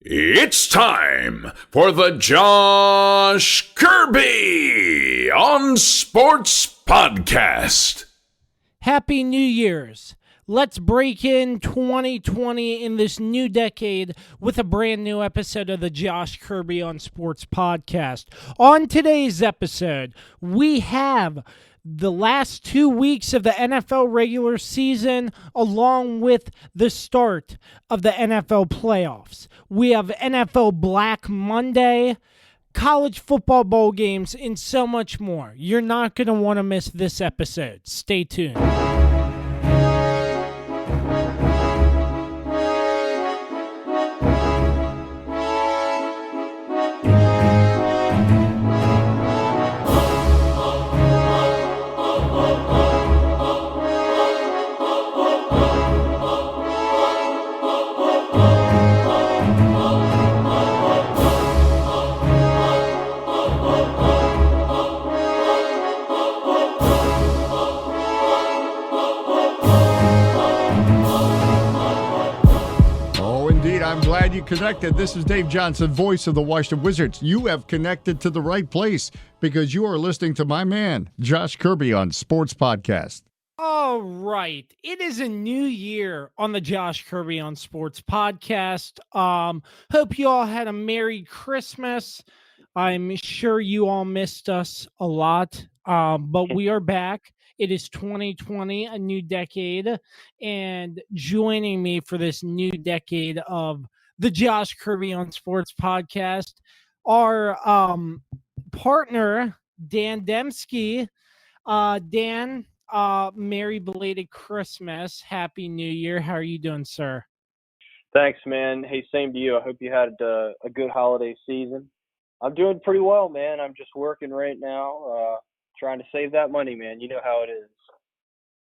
It's time for the Josh Kirby on Sports Podcast. Happy New Year's. Let's break in 2020 in this new decade with a brand new episode of the Josh Kirby on Sports Podcast. On today's episode, we have the last 2 weeks of the NFL regular season along with the start of the NFL playoffs. We have NFL Black Monday, college football bowl games, and so much more. You're not going to want to miss this episode. Stay tuned. I'm glad you connected. This is Dave Johnson, voice of the Washington Wizards. You have connected to the right place because you are listening to my man, Josh Kirby, on Sports Podcast. All right. It is a new year on the Josh Kirby on Sports Podcast. Hope you all had a Merry Christmas. I'm sure you all missed us a lot, but we are back. It is 2020, a new decade, and joining me for this new decade of the Josh Kirby on Sports Podcast, our partner, Dan Dembski. Dan, Merry belated Christmas. Happy New Year. How are you doing, sir? Thanks, man. Hey, same to you. I hope you had a good holiday season. I'm doing pretty well, man. I'm just working right now. Trying to save that money, man. You know how it is.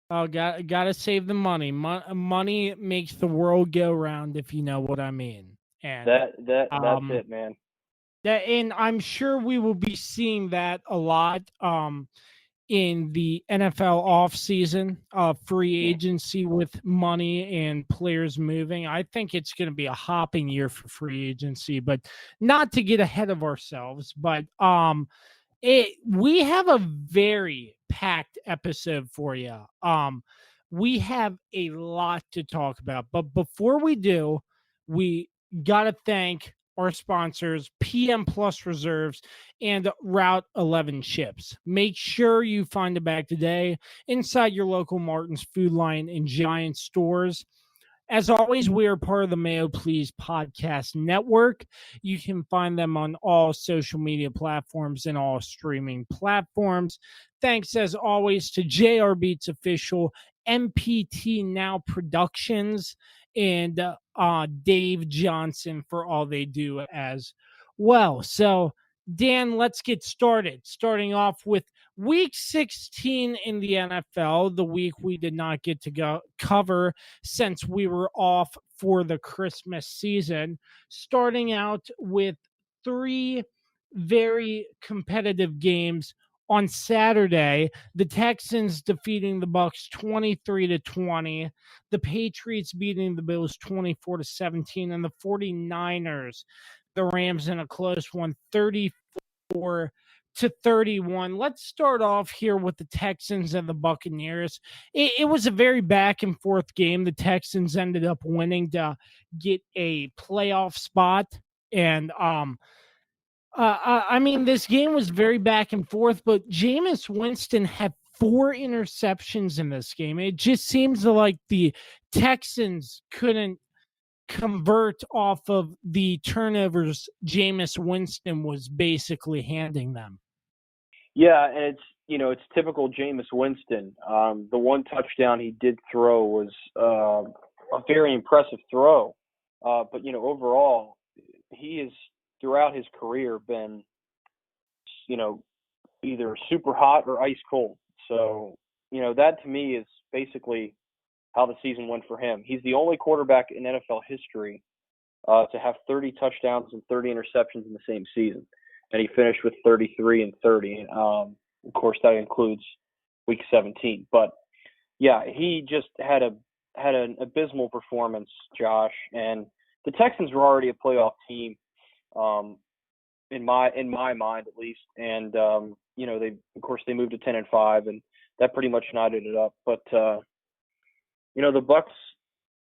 Oh, gotta save the money. Money makes the world go round, if you know what I mean. And that's it, man. And I'm sure we will be seeing that a lot in the NFL offseason, free agency with money and players moving. I think it's going to be a hopping year for free agency, but not to get ahead of ourselves. But we have a very packed episode for you. We have a lot to talk about, but before we do, we got to thank our sponsors, PM Plus Reserves and Route 11 Chips. Make sure you find a bag today inside your local Martin's Food Line and Giant stores. As always, we are part of the Mayo Please Podcast Network. You can find them on all social media platforms and all streaming platforms. Thanks, as always, to JR Beats Official, MPT Now Productions, and Dave Johnson for all they do as well. So, Dan, let's get started. Starting off with Week 16 in the NFL, the week we did not get to cover since we were off for the Christmas season. Starting out with 3 very competitive games. On Saturday, the Texans defeating the Bucs 23-20, the Patriots beating the Bills 24-17, and the 49ers, the Rams in a close one, 34-31. Let's start off here with the Texans and the Buccaneers. It was a very back and forth game. The Texans ended up winning to get a playoff spot, and I mean, this game was very back and forth, but Jameis Winston had 4 interceptions in this game. It just seems like the Texans couldn't convert off of the turnovers Jameis Winston was basically handing them. Yeah, and it's typical Jameis Winston. The one touchdown he did throw was a very impressive throw. But overall, he is throughout his career been, either super hot or ice cold. So, that to me is basically how the season went for him. He's the only quarterback in NFL history to have 30 touchdowns and 30 interceptions in the same season. And he finished with 33 and 30. Of course, that includes week 17. But, yeah, he just had an abysmal performance, Josh. And the Texans were already a playoff team, in my mind at least. And they moved to 10-5, and that pretty much knotted it up. But the Bucks,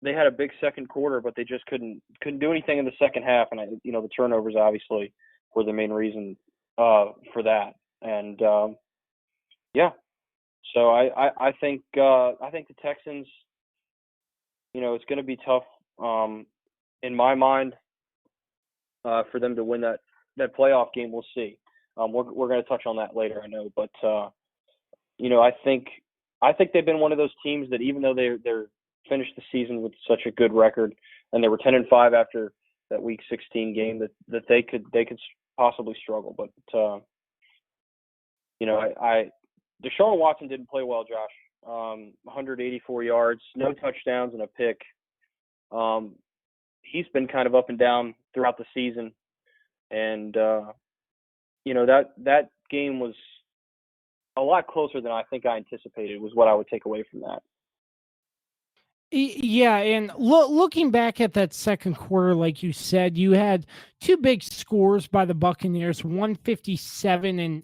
they had a big second quarter, but they just couldn't do anything in the second half. And the turnovers obviously were the main reason for that. And so I think the Texans, it's going to be tough in my mind for them to win that playoff game. We'll see. We're going to touch on that later, I know, but I think they've been one of those teams that even though they're finished the season with such a good record, and they were 10-5 after that Week 16 game, that they could possibly struggle. But Deshaun Watson didn't play well, Josh. 184 yards, no touchdowns, and a pick. He's been kind of up and down throughout the season, and that game was a lot closer than I think I anticipated. Was what I would take away from that. Yeah, and looking back at that second quarter, like you said, you had two big scores by the Buccaneers, 157 and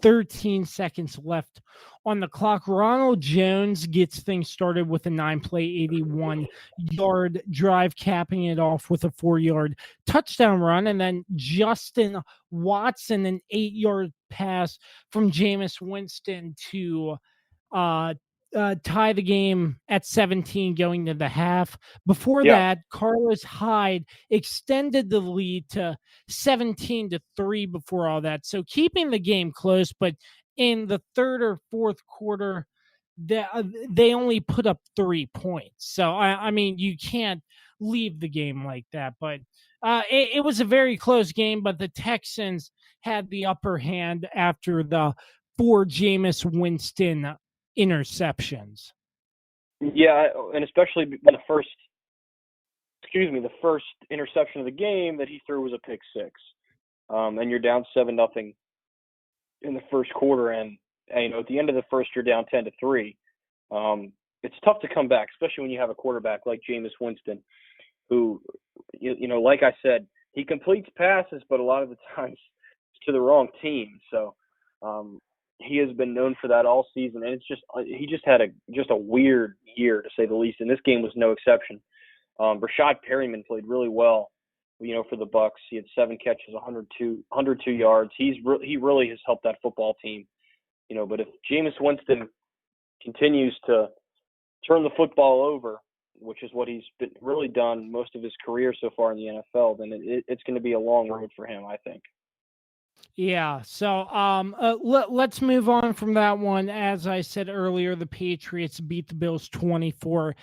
13 seconds left on the clock. Ronald Jones gets things started with a 9-play, 81-yard drive, capping it off with a 4-yard touchdown run. And then Justin Watson, an 8-yard pass from Jameis Winston to tie the game at 17 going to the half. Before that, Carlos Hyde extended the lead to 17-3 before all that. So keeping the game close, but in the third or fourth quarter, they only put up 3 points. So, I mean, you can't leave the game like that. But it was a very close game, but the Texans had the upper hand after the 4 Jameis Winston interceptions. Yeah, and especially when the first interception of the game that he threw was a pick six. And you're down 7-0 in the first quarter, and at the end of the first you're down 10-3. It's tough to come back, especially when you have a quarterback like Jameis Winston, who, like I said, he completes passes, but a lot of the times it's to the wrong team. So he has been known for that all season, and he just had a weird year, to say the least, and this game was no exception. Rashad Perryman played really well, for the Bucks. He had 7 catches, 102 yards. He really has helped that football team, But if Jameis Winston continues to turn the football over, which is what he's been really done most of his career so far in the NFL, then it's going to be a long road for him, I think. Yeah, so let's move on from that one. As I said earlier, the Patriots beat the Bills 24-17.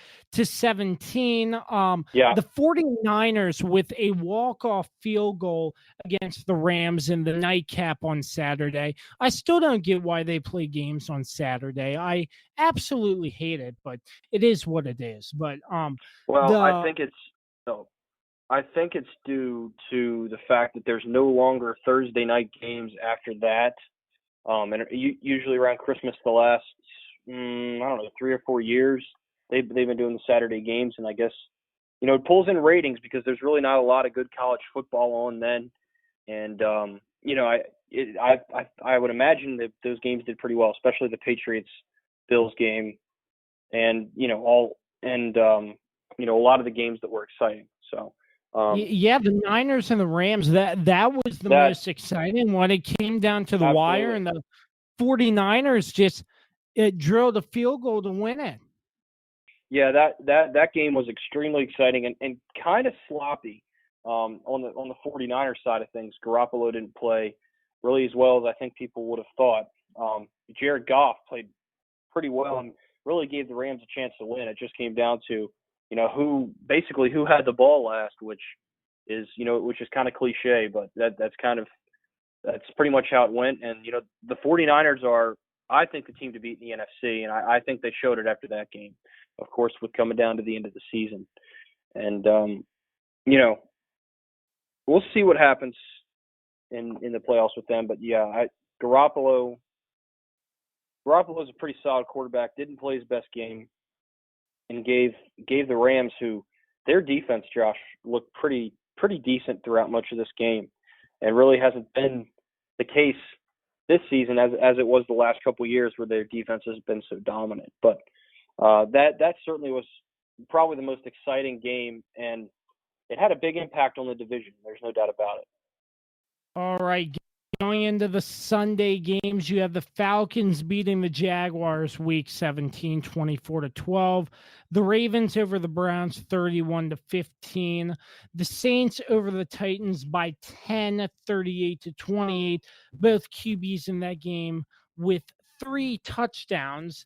The 49ers with a walk-off field goal against the Rams in the nightcap on Saturday. I still don't get why they play games on Saturday. I absolutely hate it, but it is what it is. But I think it's due to the fact that there's no longer Thursday night games after that. And usually around Christmas, the last, 3 or 4 years, they've been doing the Saturday games. And I guess, it pulls in ratings because there's really not a lot of good college football on then. And, I would imagine that those games did pretty well, especially the Patriots-Bills game and, a lot of the games that were exciting. So, the Niners and the Rams, that was the most exciting one. It came down to the wire, and the 49ers just drilled a field goal to win it. Yeah, that game was extremely exciting and kind of sloppy on the 49ers side of things. Garoppolo didn't play really as well as I think people would have thought. Jared Goff played pretty well and really gave the Rams a chance to win. It just came down to who had the ball last, which is kind of cliche, but that's pretty much how it went. And, the 49ers are, I think, the team to beat in the NFC. And I think they showed it after that game, of course, with coming down to the end of the season. And, we'll see what happens in the playoffs with them. But Garoppolo is a pretty solid quarterback, didn't play his best game, and gave the Rams, who their defense, Josh, looked pretty decent throughout much of this game, and really hasn't been the case this season as it was the last couple of years where their defense has been so dominant. But that certainly was probably the most exciting game, and it had a big impact on the division. There's no doubt about it. All right. Going into the Sunday games, you have the Falcons beating the Jaguars week 17, 24-12. The Ravens over the Browns 31-15. The Saints over the Titans by 10, 38-28. Both QBs in that game with 3 touchdowns.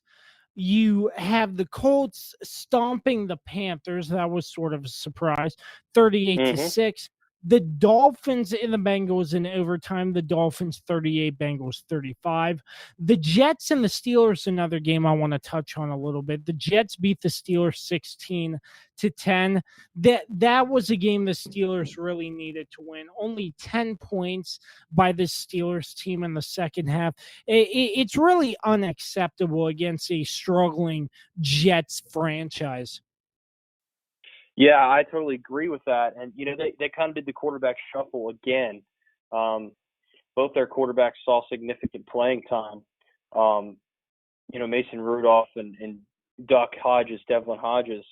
You have the Colts stomping the Panthers. That was sort of a surprise. 38-6. The Dolphins and the Bengals in overtime. The Dolphins 38, Bengals 35. The Jets and the Steelers, another game I want to touch on a little bit. The Jets beat the Steelers 16-10. That was a game the Steelers really needed to win. Only 10 points by the Steelers team in the second half. It's really unacceptable against a struggling Jets franchise. Yeah, I totally agree with that. And, they kind of did the quarterback shuffle again. Both their quarterbacks saw significant playing time. Mason Rudolph and Duck Hodges, Devlin Hodges.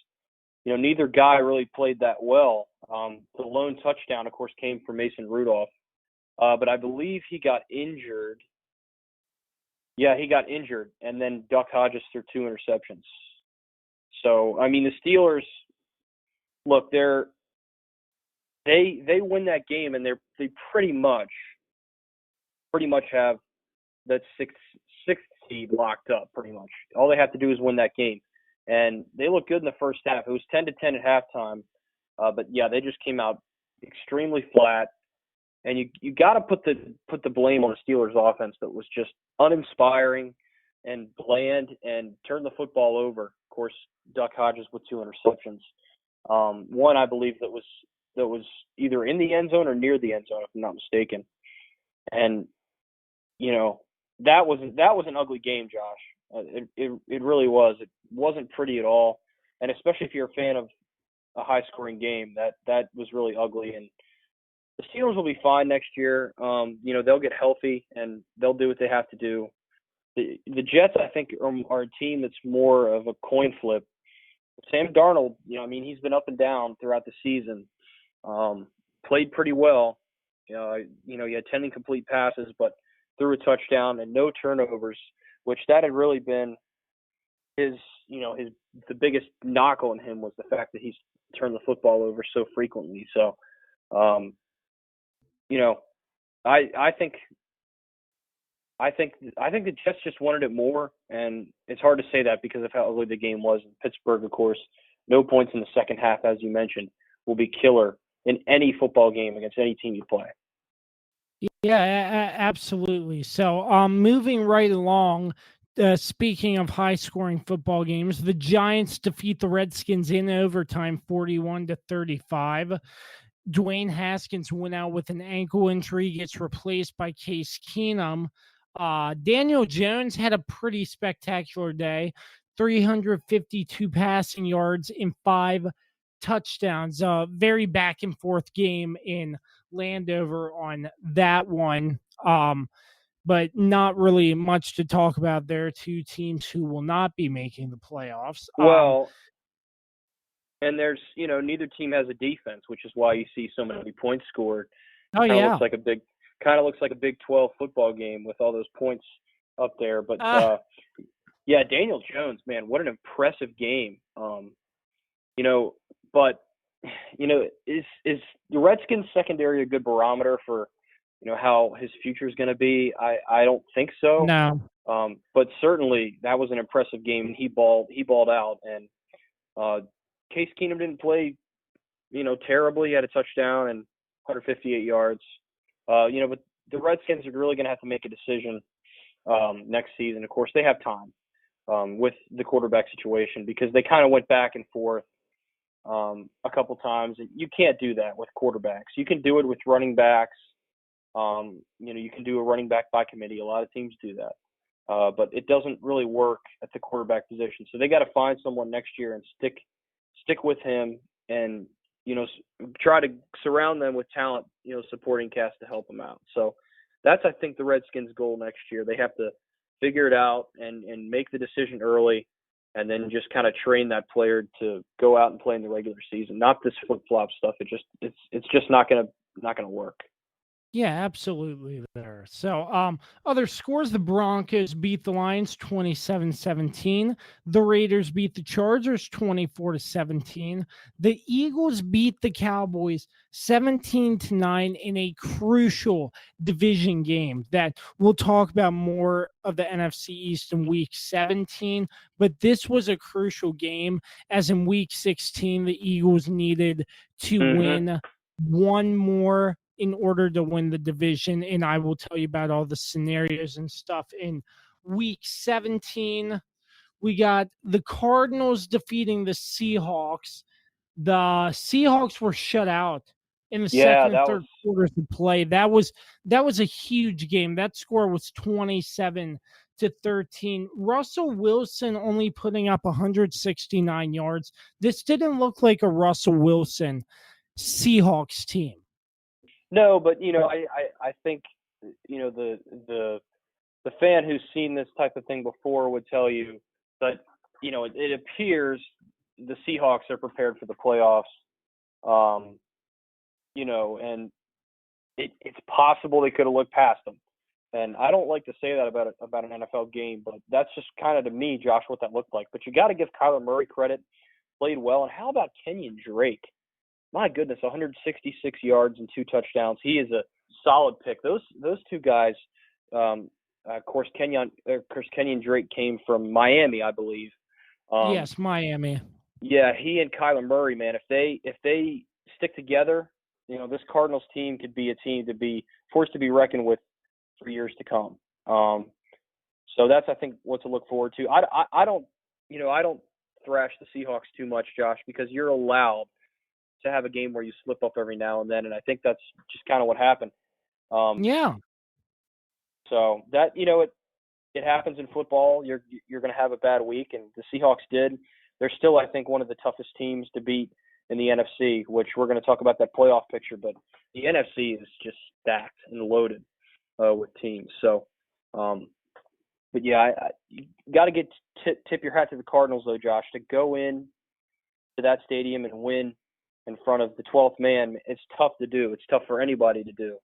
Neither guy really played that well. The lone touchdown, of course, came from Mason Rudolph. But I believe he got injured. Yeah, he got injured. And then Duck Hodges threw 2 interceptions. So, the Steelers – look, they win that game, and they pretty much have that sixth seed locked up. Pretty much, all they have to do is win that game, and they look good in the first half. It was 10-10 at halftime, but yeah, they just came out extremely flat. And you got to put the blame on the Steelers' offense that was just uninspiring and bland and turned the football over. Of course, Duck Hodges with 2 interceptions. One, I believe, that was either in the end zone or near the end zone, if I'm not mistaken. And that was an ugly game, Josh. It really was. It wasn't pretty at all, and especially if you're a fan of a high-scoring game, that was really ugly. And the Steelers will be fine next year. They'll get healthy and they'll do what they have to do. The Jets, I think, are a team that's more of a coin flip. Sam Darnold, he's been up and down throughout the season. Played pretty well. He had 10 incomplete passes, but threw a touchdown and no turnovers, which that had really been the biggest knock on him was the fact that he's turned the football over so frequently. So, I think the Jets just wanted it more, and it's hard to say that because of how ugly the game was. In Pittsburgh, of course, no points in the second half, as you mentioned, will be killer in any football game against any team you play. Yeah, absolutely. So, moving right along, speaking of high-scoring football games, the Giants defeat the Redskins in overtime, 41-35. Dwayne Haskins went out with an ankle injury, gets replaced by Case Keenum. Daniel Jones had a pretty spectacular day, 352 passing yards and 5 touchdowns. Very back and forth game in Landover on that one. But not really much to talk about. There are 2 teams who will not be making the playoffs. Well, and there's, neither team has a defense, which is why you see so many points scored. Oh, yeah. Looks like a Big 12 football game with all those points up there. But, yeah, Daniel Jones, man, what an impressive game. Is the Redskins secondary a good barometer for, how his future is going to be? I don't think so. No. But certainly that was an impressive game. He balled out, and Case Keenum didn't play, terribly. He had a touchdown and 158 yards. But the Redskins are really going to have to make a decision next season. Of course, they have time with the quarterback situation because they kind of went back and forth a couple times. You can't do that with quarterbacks. You can do it with running backs. You can do a running back by committee. A lot of teams do that. But it doesn't really work at the quarterback position. So they got to find someone next year and stick with him and try to surround them with talent, supporting cast to help them out. So that's, I think, the Redskins' goal next year. They have to figure it out and make the decision early, and then just kind of train that player to go out and play in the regular season. Not this flip-flop stuff. It's just not gonna work. Yeah, absolutely there. So, other scores, the Broncos beat the Lions 27-17. The Raiders beat the Chargers 24-17. The Eagles beat the Cowboys 17-9 in a crucial division game that we'll talk about more of the NFC East in week 17, but this was a crucial game as in week 16 the Eagles needed to win one more in order to win the division, and I will tell you about all the scenarios and stuff. In week 17, we got the Cardinals defeating the Seahawks. The Seahawks were shut out in the second and third quarters of play. That was a huge game. That score was 27-13. Russell Wilson only putting up 169 yards. This didn't look like a Russell Wilson Seahawks team. No, but I think the fan who's seen this type of thing before would tell you that it appears the Seahawks are prepared for the playoffs. And it's possible they could have looked past them. And I don't like to say that about an NFL game, but that's just kind of, to me, Josh, what that looked like. But you got to give Kyler Murray credit, played well. And how about Kenyon Drake? My goodness, 166 yards and 2 touchdowns. He is a solid pick. Those two guys, of course, Kenyon Drake came from Miami, I believe. Yes, Miami. Yeah, he and Kyler Murray, man, if they stick together, this Cardinals team could be a team to be forced to be reckoned with for years to come. So that's, I think, what to look forward to. I don't thrash the Seahawks too much, Josh, because you're allowed to have a game where you slip up every now and then, and I think that's just kind of what happened. Yeah. So that it happens in football. You're going to have a bad week, and the Seahawks did. They're still, I think, one of the toughest teams to beat in the NFC, which we're going to talk about that playoff picture. But the NFC is just stacked and loaded with teams. So, but yeah, you got to tip your hat to the Cardinals, though, Josh, to go in to that stadium and win in front of the 12th man. It's tough to do. It's tough for anybody to do.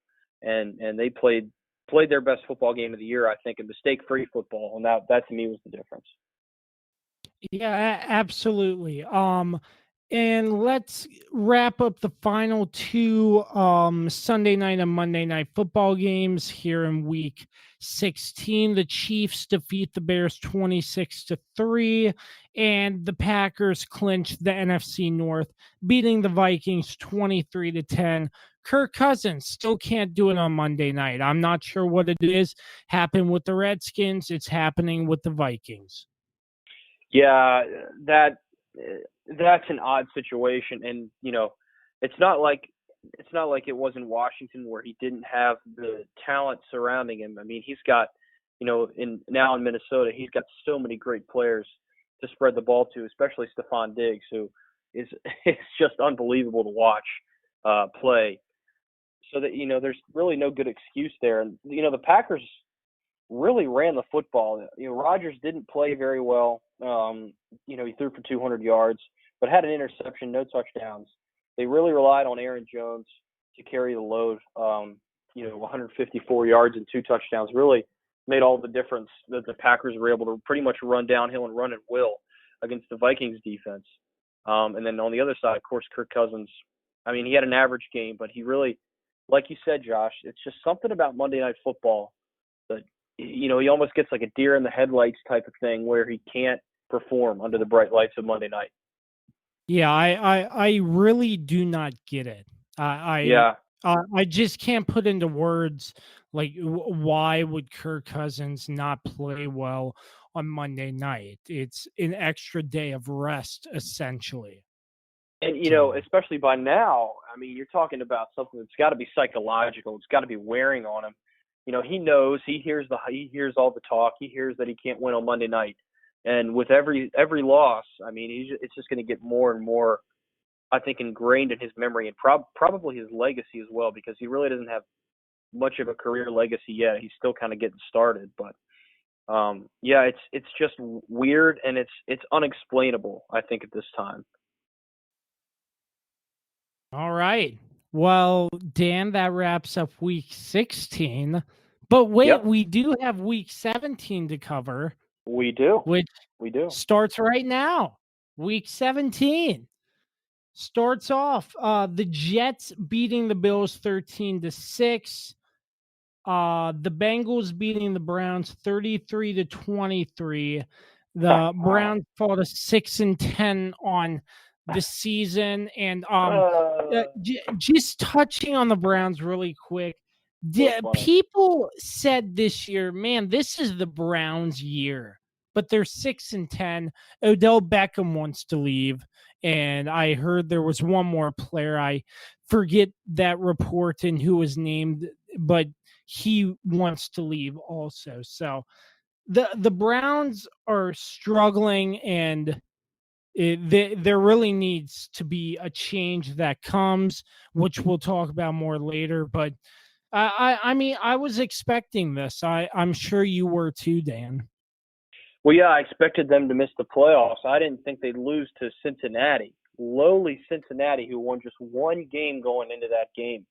And they played their best football game of the year, I think, and mistake-free football. And that to me was the difference. Yeah, absolutely. And let's wrap up the final two Sunday night and Monday night football games here in week 16. The Chiefs defeat the Bears 26-3, and the Packers clinch the NFC North, beating the Vikings 23-10. Kirk Cousins still can't do it on Monday night. I'm not sure what it is. Happened with the Redskins. It's happening with the Vikings. Yeah, that's an odd situation, and it's not like it was in Washington where he didn't have the talent surrounding him. I mean, he's got now in Minnesota, he's got so many great players to spread the ball to, especially Stephon Diggs, who is it's just unbelievable to watch play. So that there's really no good excuse there, and the Packers really ran the football. Rodgers didn't play very well. He threw for 200 yards, but had an interception, no touchdowns. They really relied on Aaron Jones to carry the load. 154 yards and 2 touchdowns really made all the difference that the Packers were able to pretty much run downhill and run at will against the Vikings defense. And then on the other side, of course, Kirk Cousins. I mean, he had an average game, but he really, like you said, Josh, it's just something about Monday Night Football that he almost gets like a deer in the headlights type of thing where he can't perform under the bright lights of Monday night. Yeah, I really do not get it. I just can't put into words like why would Kirk Cousins not play well on Monday night? It's an extra day of rest, essentially. And especially by now, I mean, you're talking about something that's got to be psychological. It's got to be wearing on him. He knows, he hears all the talk. He hears that he can't win on Monday night. And with every loss, I mean, it's just going to get more and more I think, ingrained in his memory and probably his legacy as well, because he really doesn't have much of a career legacy yet. He's still kind of getting started, but yeah, it's just weird, and it's unexplainable, I think, at this time. All right. Well, Dan, that wraps up week 16. But wait, Yep. we do have week 17 to cover. We do. Which We do. starts right now. Week 17 starts off the Jets beating the Bills 13-6. The Bengals beating the Browns 33-23. The Browns fall to 6-10 on the season, and just touching on the Browns really quick. People said this year, man, this is the Browns' year, but they're 6-10. Odell Beckham wants to leave, and I heard there was one more player. I forget that report and who was named, but he wants to leave also. So the Browns are struggling, and there really needs to be a change that comes, which we'll talk about more later. But I mean, I was expecting this. I'm sure you were too, Dan. Well, yeah, I expected them to miss the playoffs. I didn't think they'd lose to Cincinnati, lowly Cincinnati, who won just one game going into that game.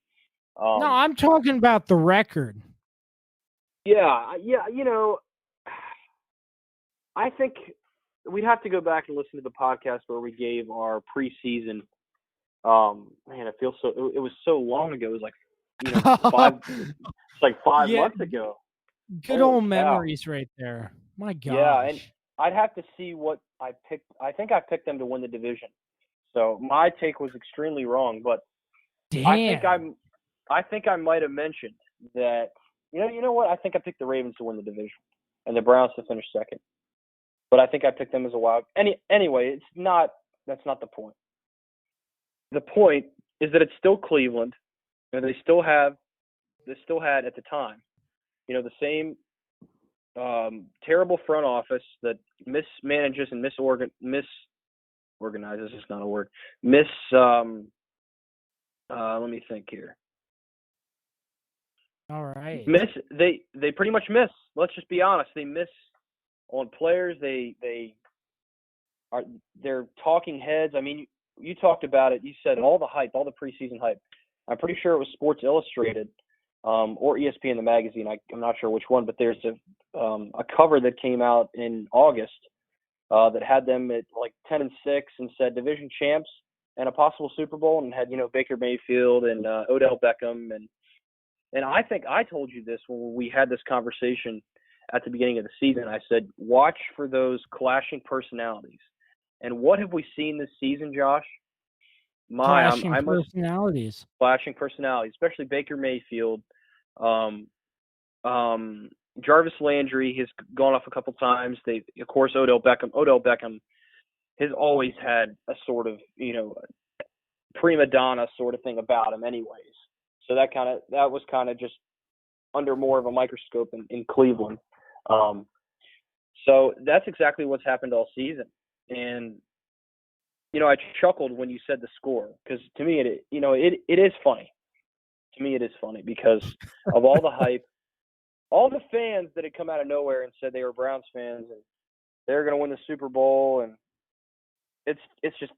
No, I'm talking about the record. Yeah, you know, I think we'd have to go back and listen to the podcast where we gave our preseason. Man, it feels so. It was so long ago. It was like, you know, 5 months ago. Good old memories right there. My gosh. Yeah, and I'd have to see what I picked. I think I picked them to win the division. So my take was extremely wrong, but damn. I think I might have mentioned that. You know what? I think I picked the Ravens to win the division and the Browns to finish second. But I think I picked them as a wild. Anyway, that's not the point. The point is that it's still Cleveland, and they still had at the time, you know, the same terrible front office that mismanages and misorganizes is not a word. Let me think here. All right. They pretty much miss. Let's just be honest. They miss on players. They're talking heads. I mean, you talked about it. You said all the hype, all the preseason hype. I'm pretty sure it was Sports Illustrated or ESPN the magazine. I'm not sure which one, but there's a cover that came out in August that had them at like 10-6 and said division champs and a possible Super Bowl, and had, you know, Baker Mayfield and Odell Beckham and I think I told you this when we had this conversation at the beginning of the season. I said, watch for those clashing personalities. And what have we seen this season, Josh? Clashing personalities. Clashing personalities, especially Baker Mayfield. Jarvis Landry has gone off a couple times. Of course, Odell Beckham has always had a sort of, you know, prima donna sort of thing about him anyways. So that was kind of just under more of a microscope in Cleveland. So that's exactly what's happened all season. And, you know, I chuckled when you said the score, because to me, it is funny. To me, it is funny because of all the hype, all the fans that had come out of nowhere and said they were Browns fans and they're going to win the Super Bowl. And it's just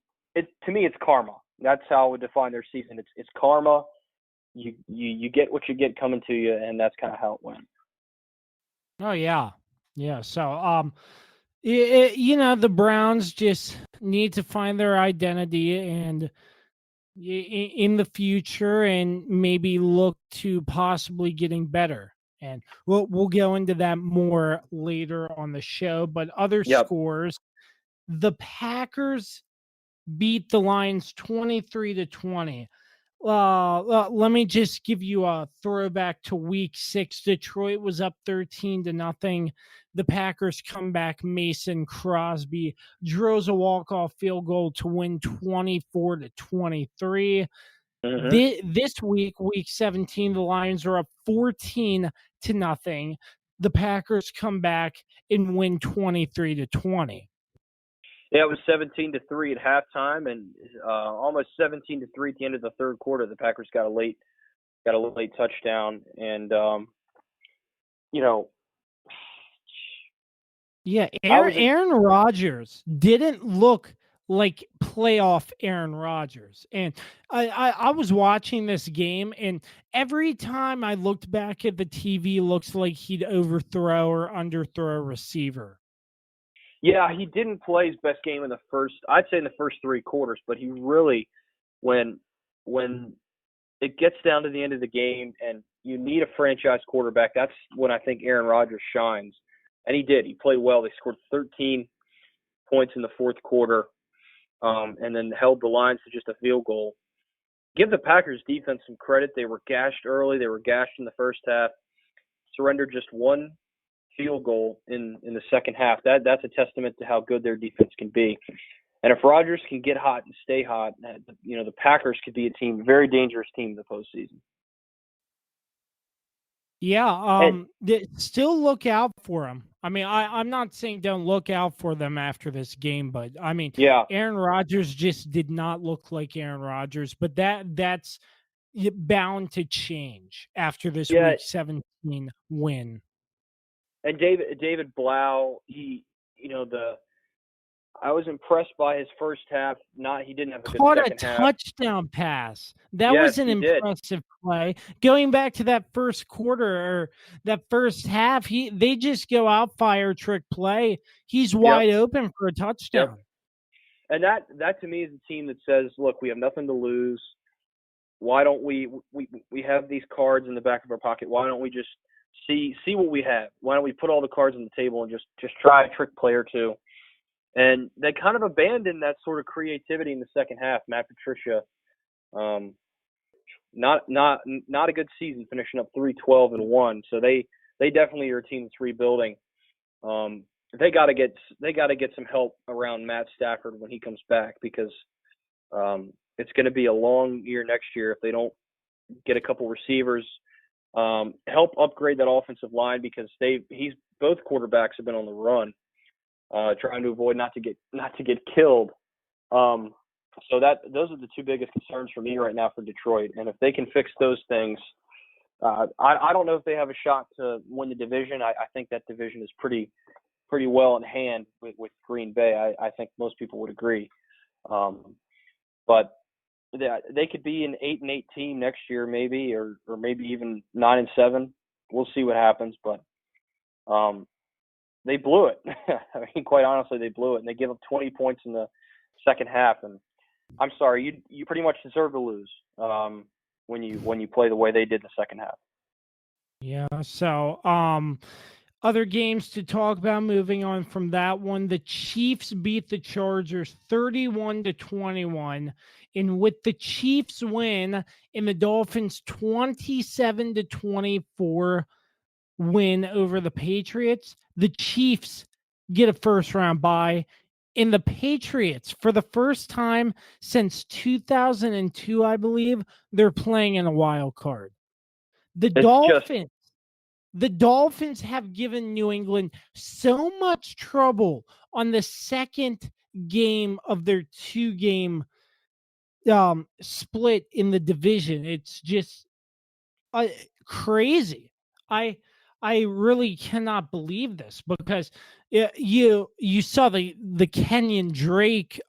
to me, it's karma. That's how I would define their season. It's karma. You get what you get coming to you, and that's kind of how it went. Oh yeah. So you know, the Browns just need to find their identity and in the future, and maybe look to possibly getting better. And we'll go into that more later on the show. But other scores, the Packers beat the Lions 23-20. Let me just give you a throwback to week 6. Detroit was up 13-0. The Packers come back. Mason Crosby drills a walk-off field goal to win 24-23. This week, week 17, the Lions are up 14-0. The Packers come back and win 23-20. Yeah, it was 17-3 at halftime, and almost 17-3 at the end of the third quarter. The Packers got a late touchdown, and you know, Yeah, I was Aaron Rodgers didn't look like playoff Aaron Rodgers. And I was watching this game, and every time I looked back at the TV, looks like he'd overthrow or underthrow a receiver. yeah, he didn't play his best game in the first. I'd say in the first three quarters, but he really, when it gets down to the end of the game and you need a franchise quarterback, that's when I think Aaron Rodgers shines. And he did. He played well. They scored 13 points in the fourth quarter, and then held the Lions to just a field goal. Give the Packers defense some credit. They were gashed early. They were gashed in the first half. Surrendered just one field goal in the second half. That's a testament to how good their defense can be. And if Rodgers can get hot and stay hot, the Packers could be a very dangerous team in the postseason. Yeah, still look out for them. I mean, I'm not saying don't look out for them after this game, but I mean, Yeah, Aaron Rodgers just did not look like Aaron Rodgers, but that's bound to change after this Week 17 win. And David Blau, I was impressed by his first half. He didn't have a good second half. Caught a touchdown pass. That Yes, was an he did. impressive play. Going back to that first quarter or that first half, they just go out, fire trick play. He's wide open for a touchdown. Yep. And that to me is a team that says, look, we have nothing to lose. Why don't we have these cards in the back of our pocket? Why don't we just see what we have? Why don't we put all the cards on the table and just try a trick play or two? And they kind of abandoned that sort of creativity in the second half. Matt Patricia, not a good season, finishing up 3-12-1. So they definitely are a team that's rebuilding. They got to get some help around Matt Stafford when he comes back, because it's going to be a long year next year if they don't get a couple receivers, help upgrade that offensive line, because both quarterbacks have been on the run, trying to avoid not to get killed. So those are the two biggest concerns for me right now for Detroit. And if they can fix those things, I don't know if they have a shot to win the division. I think that division is pretty well in hand with Green Bay. I think most people would agree. But they could be an 8-8 team next year, maybe, or maybe even 9-7. We'll see what happens. But they blew it. I mean, quite honestly, they blew it, and they give up 20 points in the second half. And I'm sorry, you pretty much deserve to lose when you play the way they did in the second half. Yeah. So, other games to talk about. Moving on from that one, the Chiefs beat the Chargers 31-21, and with the Chiefs win and the Dolphins 27-24 win over the Patriots, the Chiefs get a first-round bye. In the Patriots, for the first time since 2002, I believe, they're playing in a wild card. The Dolphins have given New England so much trouble on the second game of their two-game split in the division. It's just crazy. I really cannot believe this, because you saw the Kenyon Drake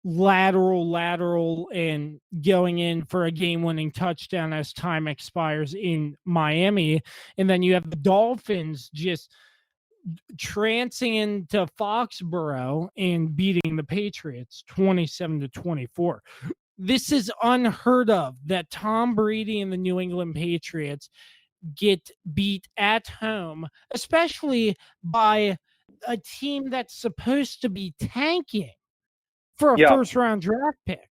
lateral and going in for a game-winning touchdown as time expires in Miami, and then you have the Dolphins just trancing into Foxborough and beating the Patriots 27-24. This is unheard of, that Tom Brady and the New England Patriots get beat at home, especially by a team that's supposed to be tanking for a first-round draft pick.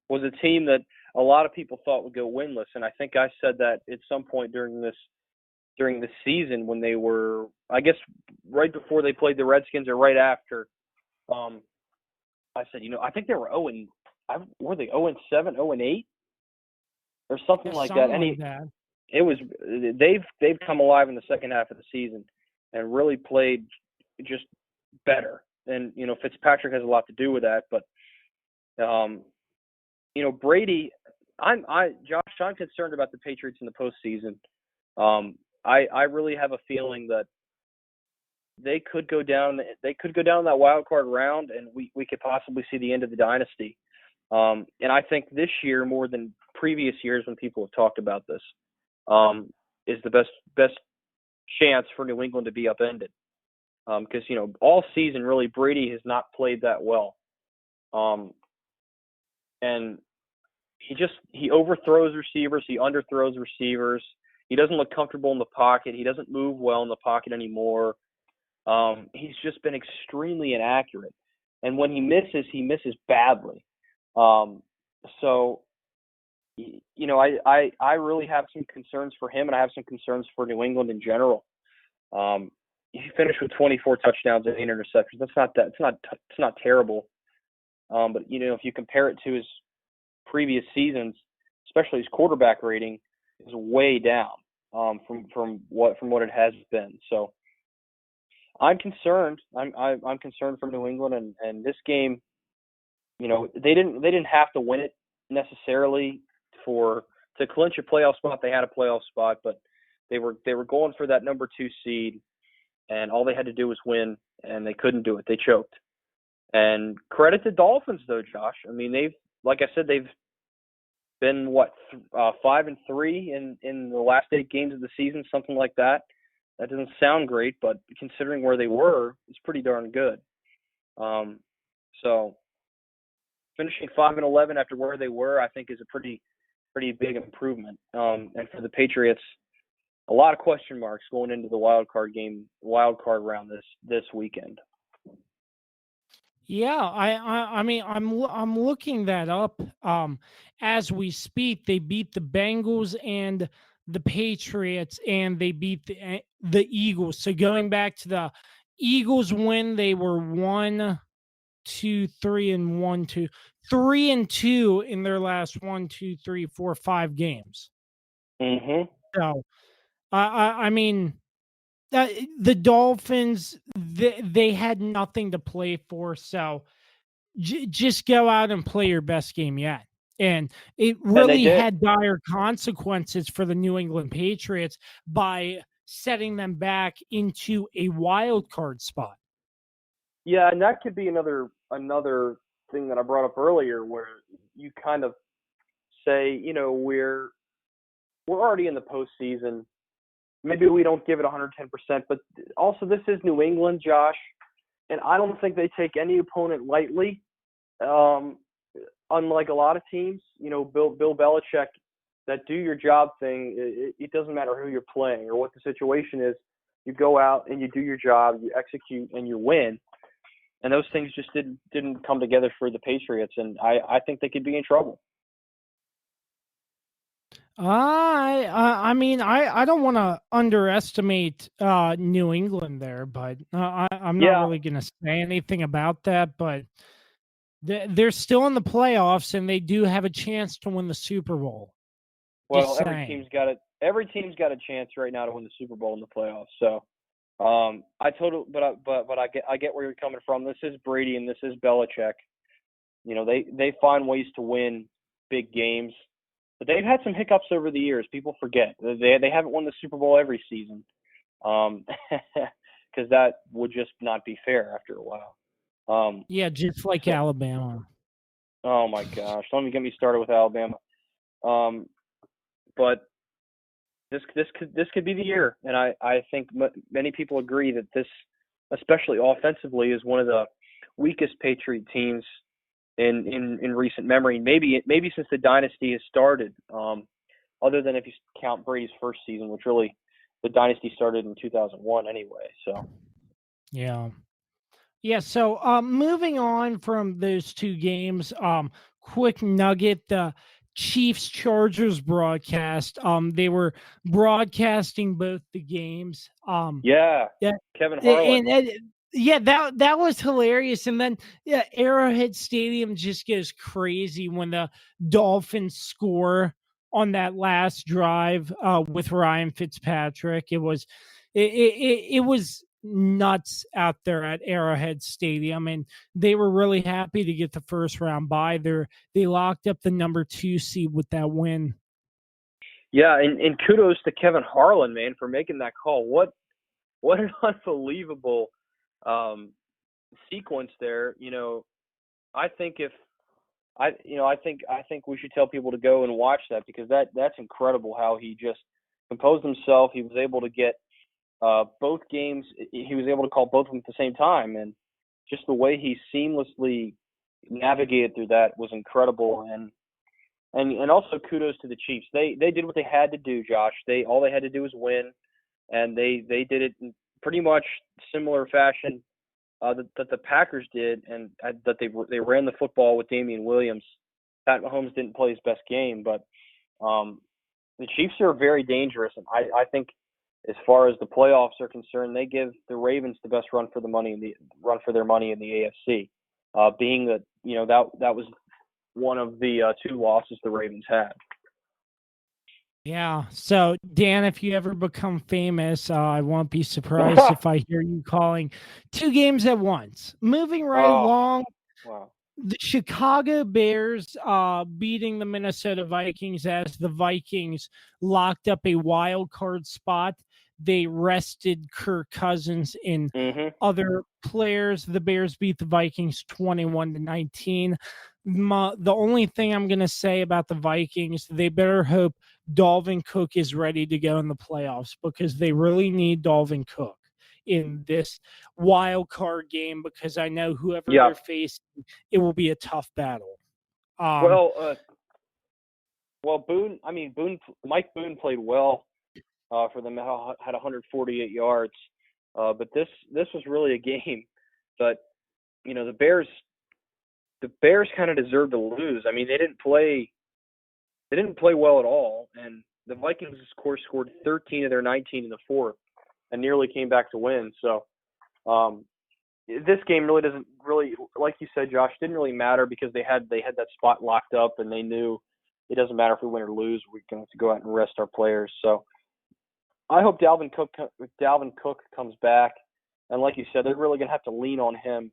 Was a team that a lot of people thought would go winless, and I think I said that at some point during the season when they were, I guess, right before they played the Redskins or right after. I said, I think they were 0-7, 0-8, or something like that. It was they've come alive in the second half of the season and really played just better. and Fitzpatrick has a lot to do with that. But Brady, Josh, I'm concerned about the Patriots in the postseason. I really have a feeling that they could go down. They could go down that wild card round, and we could possibly see the end of the dynasty. And I think this year, more than previous years when people have talked about this, is the best chance for New England to be upended. Because all season really Brady has not played that well, and he overthrows receivers, he underthrows receivers. He doesn't look comfortable in the pocket. He doesn't move well in the pocket anymore. He's just been extremely inaccurate, and when he misses badly. So, I really have some concerns for him, and I have some concerns for New England in general. He finished with 24 touchdowns and 8 interceptions. It's not terrible. But if you compare it to his previous seasons, especially his quarterback rating is way down from what it has been. So I'm concerned. I'm concerned for New England, and this game, they didn't have to win it necessarily to clinch a playoff spot. They had a playoff spot, but they were going for that number 2 seed, and all they had to do was win, and they couldn't do it. They choked. And credit to Dolphins though, Josh. I mean, they've been 5-3 in the last 8 games of the season, something like that. That doesn't sound great, but considering where they were, it's pretty darn good. So finishing 5-11 after where they were, I think, is a pretty big improvement. And for the Patriots, a lot of question marks going into the wild card round this weekend. Yeah, I mean, I'm looking that up as we speak. They beat the Bengals and the Patriots, and they beat the Eagles. So going back to the Eagles win, they were 1, 2, 3, and 1, 2, 3 and 2 in their last 1, 2, 3, 4, 5 games. Mm-hmm. So, I mean, the Dolphins, they had nothing to play for. So just go out and play your best game yet. And it really had dire consequences for the New England Patriots by setting them back into a wild card spot. Yeah, and that could be another thing that I brought up earlier, where you kind of say, we're already in the postseason. Maybe we don't give it 110%, but also this is New England, Josh, and I don't think they take any opponent lightly. Unlike a lot of teams, Bill Belichick, that do your job thing, it doesn't matter who you're playing or what the situation is. You go out and you do your job, you execute, and you win. And those things just didn't come together for the Patriots, and I think they could be in trouble. I mean, I don't want to underestimate New England there, but I'm not really going to say anything about that. But they're still in the playoffs, and they do have a chance to win the Super Bowl. Well, every team's got a chance right now to win the Super Bowl in the playoffs. So, I get where you're coming from. This is Brady and this is Belichick. They find ways to win big games, but they've had some hiccups over the years. People forget they haven't won the Super Bowl every season, because that would just not be fair after a while. Yeah, just like Alabama. Oh my gosh! Don't even get me started with Alabama. But this could be the year, and I think many people agree that this, especially offensively, is one of the weakest Patriot teams in recent memory. Maybe since the dynasty has started. Other than if you count Brady's first season, which really the dynasty started in 2001 anyway. So. Yeah. So moving on from those 2 games, quick nugget, the Chiefs-Chargers broadcast. They were broadcasting both the games. Kevin Harlan. That was hilarious. And then Arrowhead Stadium just goes crazy when the Dolphins score on that last drive with Ryan Fitzpatrick. It was nuts out there at Arrowhead Stadium, and they were really happy to get the first round bye. They locked up the number 2 seed with that win. Yeah, and kudos to Kevin Harlan, man, for making that call. What an unbelievable sequence there. I think I think we should tell people to go and watch that, because that's incredible how he just composed himself. He was able to get both games. He was able to call both of them at the same time, and just the way he seamlessly navigated through that was incredible. And also kudos to the Chiefs. They did what they had to do, Josh. All they had to do was win, and they did it in pretty much similar fashion that the Packers did, and that they ran the football with Damian Williams. Pat Mahomes didn't play his best game, but the Chiefs are very dangerous, and I think as far as the playoffs are concerned, they give the Ravens the best run for their money in the AFC, being that that was one of the 2 losses the Ravens had. Yeah. So, Dan, if you ever become famous, I won't be surprised if I hear you calling 2 games at once. Moving right along, wow. The Chicago Bears beating the Minnesota Vikings as the Vikings locked up a wild card spot. They rested Kirk Cousins and other players. The Bears beat the Vikings 21-19. The only thing I'm going to say about the Vikings, they better hope Dalvin Cook is ready to go in the playoffs, because they really need Dalvin Cook in this wild card game, because I know whoever they're facing, it will be a tough battle. Mike Boone played well for them, had 148 yards, but this was really a game that the Bears kind of deserved to lose. I mean, they didn't play well at all, and the Vikings, of course, scored 13 of their 19 in the fourth and nearly came back to win. So this game really doesn't really, like you said, Josh, didn't really matter, because they had that spot locked up, and they knew it doesn't matter if we win or lose, we're going to have to go out and rest our players. So I hope Dalvin Cook comes back, and like you said, they're really going to have to lean on him,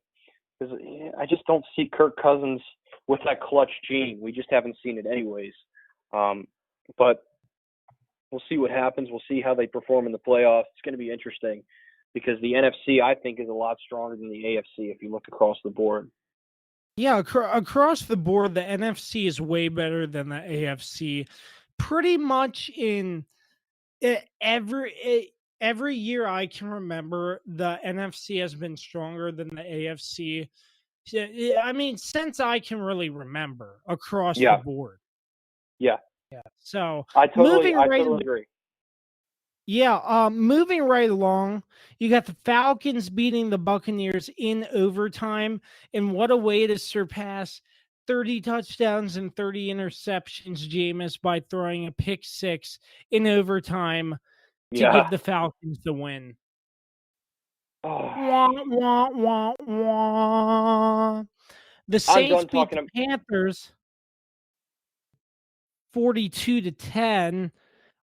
because I just don't see Kirk Cousins with that clutch gene. We just haven't seen it anyways. But we'll see what happens. We'll see how they perform in the playoffs. It's going to be interesting, because the NFC, I think, is a lot stronger than the AFC if you look across the board. Yeah, across the board, the NFC is way better than the AFC. Pretty much in every year I can remember, the NFC has been stronger than the AFC. I mean, since I can really remember, across the board. Yeah. So I totally agree. Yeah, moving right along, you got the Falcons beating the Buccaneers in overtime, and what a way to surpass 30 touchdowns and 30 interceptions, Jameis, by throwing a pick 6 in overtime to give the Falcons the win. Wah, wah, wah, wah. The Saints beat the Panthers 42-10.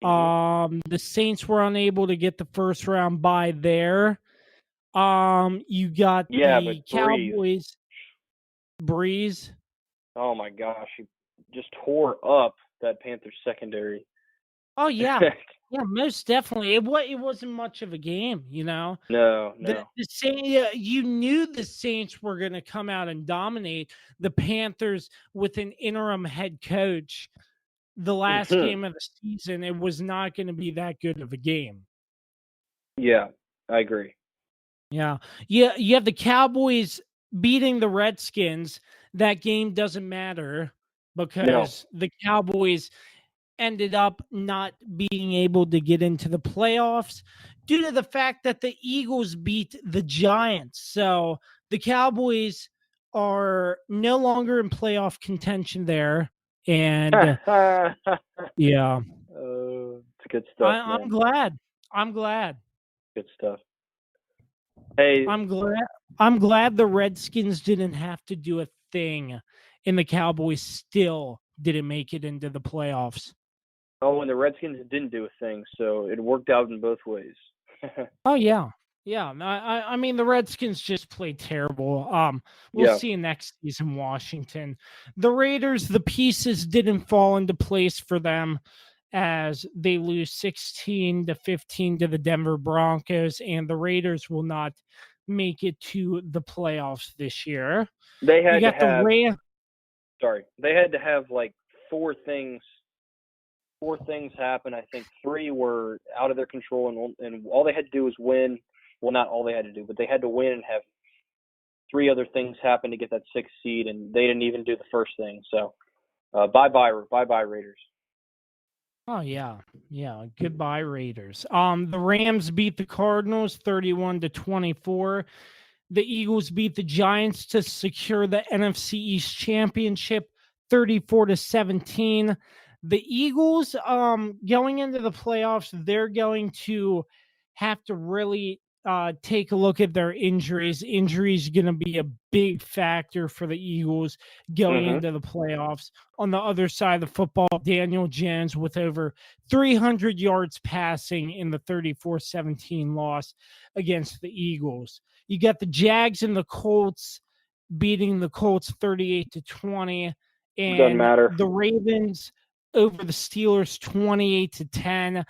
The Saints were unable to get the first round bye there. You got the Cowboys. Breeze. Oh my gosh, he just tore up that Panthers secondary. Oh yeah, yeah, most definitely. It wasn't much of a game, No. The Saints, you knew the Saints were going to come out and dominate the Panthers with an interim head coach. The last game of the season, it was not going to be that good of a game. Yeah, I agree. Yeah. You have the Cowboys beating the Redskins. That game doesn't matter, because the Cowboys ended up not being able to get into the playoffs due to the fact that the Eagles beat the Giants. So the Cowboys are no longer in playoff contention there. And yeah, it's good stuff. I'm glad. Good stuff. Hey, I'm glad the Redskins didn't have to do a thing, and the Cowboys still didn't make it into the playoffs. Oh, and the Redskins didn't do a thing, so it worked out in both ways. Oh yeah, Yeah, I mean the Redskins just played terrible. We'll Yeah. see you next season, Washington. The Raiders, the pieces didn't fall into place for them as they lose 16-15 to the Denver Broncos, and the Raiders will not make it to the playoffs this year. They You had to got the have Rams. they had to have like four things happen. I think three were out of their control, and all they had to do was win. Well, not all they had to do, but they had to win and have three other things happen to get that sixth seed, and they didn't even do the first thing. So, bye bye Raiders. Oh yeah. Goodbye, Raiders. The Rams beat the Cardinals 31-24. The Eagles beat the Giants to secure the NFC East Championship 34-17. The Eagles, going into the playoffs, they're going to have to really take a look at their injuries. Injuries going to be a big factor for the Eagles going into the playoffs. On the other side of the football, Daniel Jones with over 300 yards passing in the 34-17 loss against the Eagles. You got the Jags and the Colts beating the Colts 38-20, Doesn't and matter. the Ravens over the Steelers 28-10.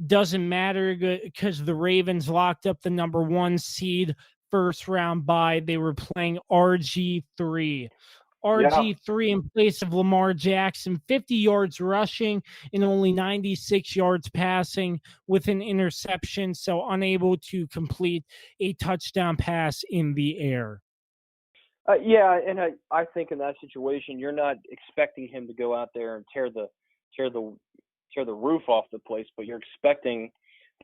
Doesn't matter because the Ravens locked up the number 1 seed first round bye. They were playing RG3. RG3 in place of Lamar Jackson, 50 yards rushing and only 96 yards passing with an interception, so unable to complete a touchdown pass in the air. Yeah, and I think in that situation, you're not expecting him to go out there and tear the roof off the place, but you're expecting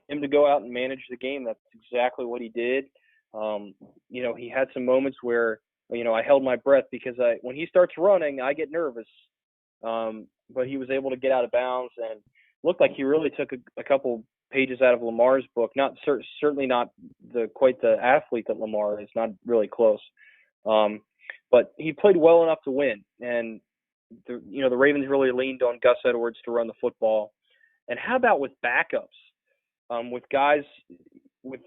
him to go out and manage the game. That's exactly what he did. He had some moments where I held my breath because when he starts running, I get nervous. But he was able to get out of bounds and looked like he really took a couple pages out of Lamar's book. Not certainly not quite the athlete that Lamar is. Not really close. But he played well enough to win, and the Ravens really leaned on Gus Edwards to run the football. And how about with backups, with guys, with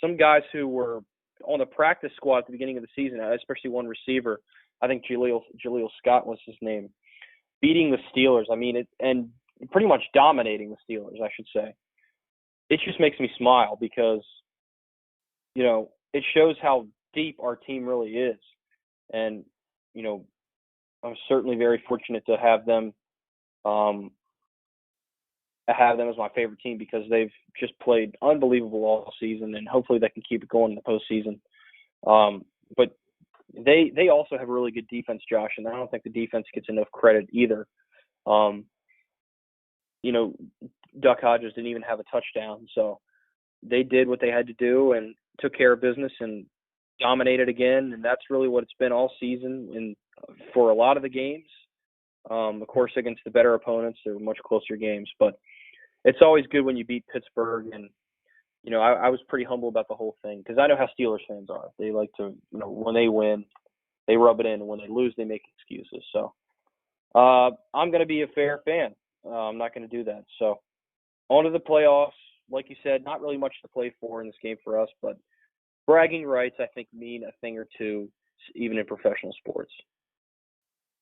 some guys who were on the practice squad at the beginning of the season, especially one receiver, I think Jaleel Scott was his name, beating the Steelers. I mean, and pretty much dominating the Steelers, I should say. It just makes me smile because, it shows how deep our team really is. And, I'm certainly very fortunate to have them as my favorite team because they've just played unbelievable all season, and hopefully they can keep it going in the postseason. But they also have a really good defense, Josh, and I don't think the defense gets enough credit either. Duck Hodges didn't even have a touchdown, so they did what they had to do and took care of business and dominated again, and that's really what it's been all season. And for a lot of the games, of course, against the better opponents, they were much closer games. But it's always good when you beat Pittsburgh, and I was pretty humble about the whole thing because I know how Steelers fans are. They like to, when they win, they rub it in, and when they lose, they make excuses. So I'm going to be a fair fan. I'm not going to do that. So on to the playoffs. Like you said, not really much to play for in this game for us, but bragging rights, I think, mean a thing or two, even in professional sports.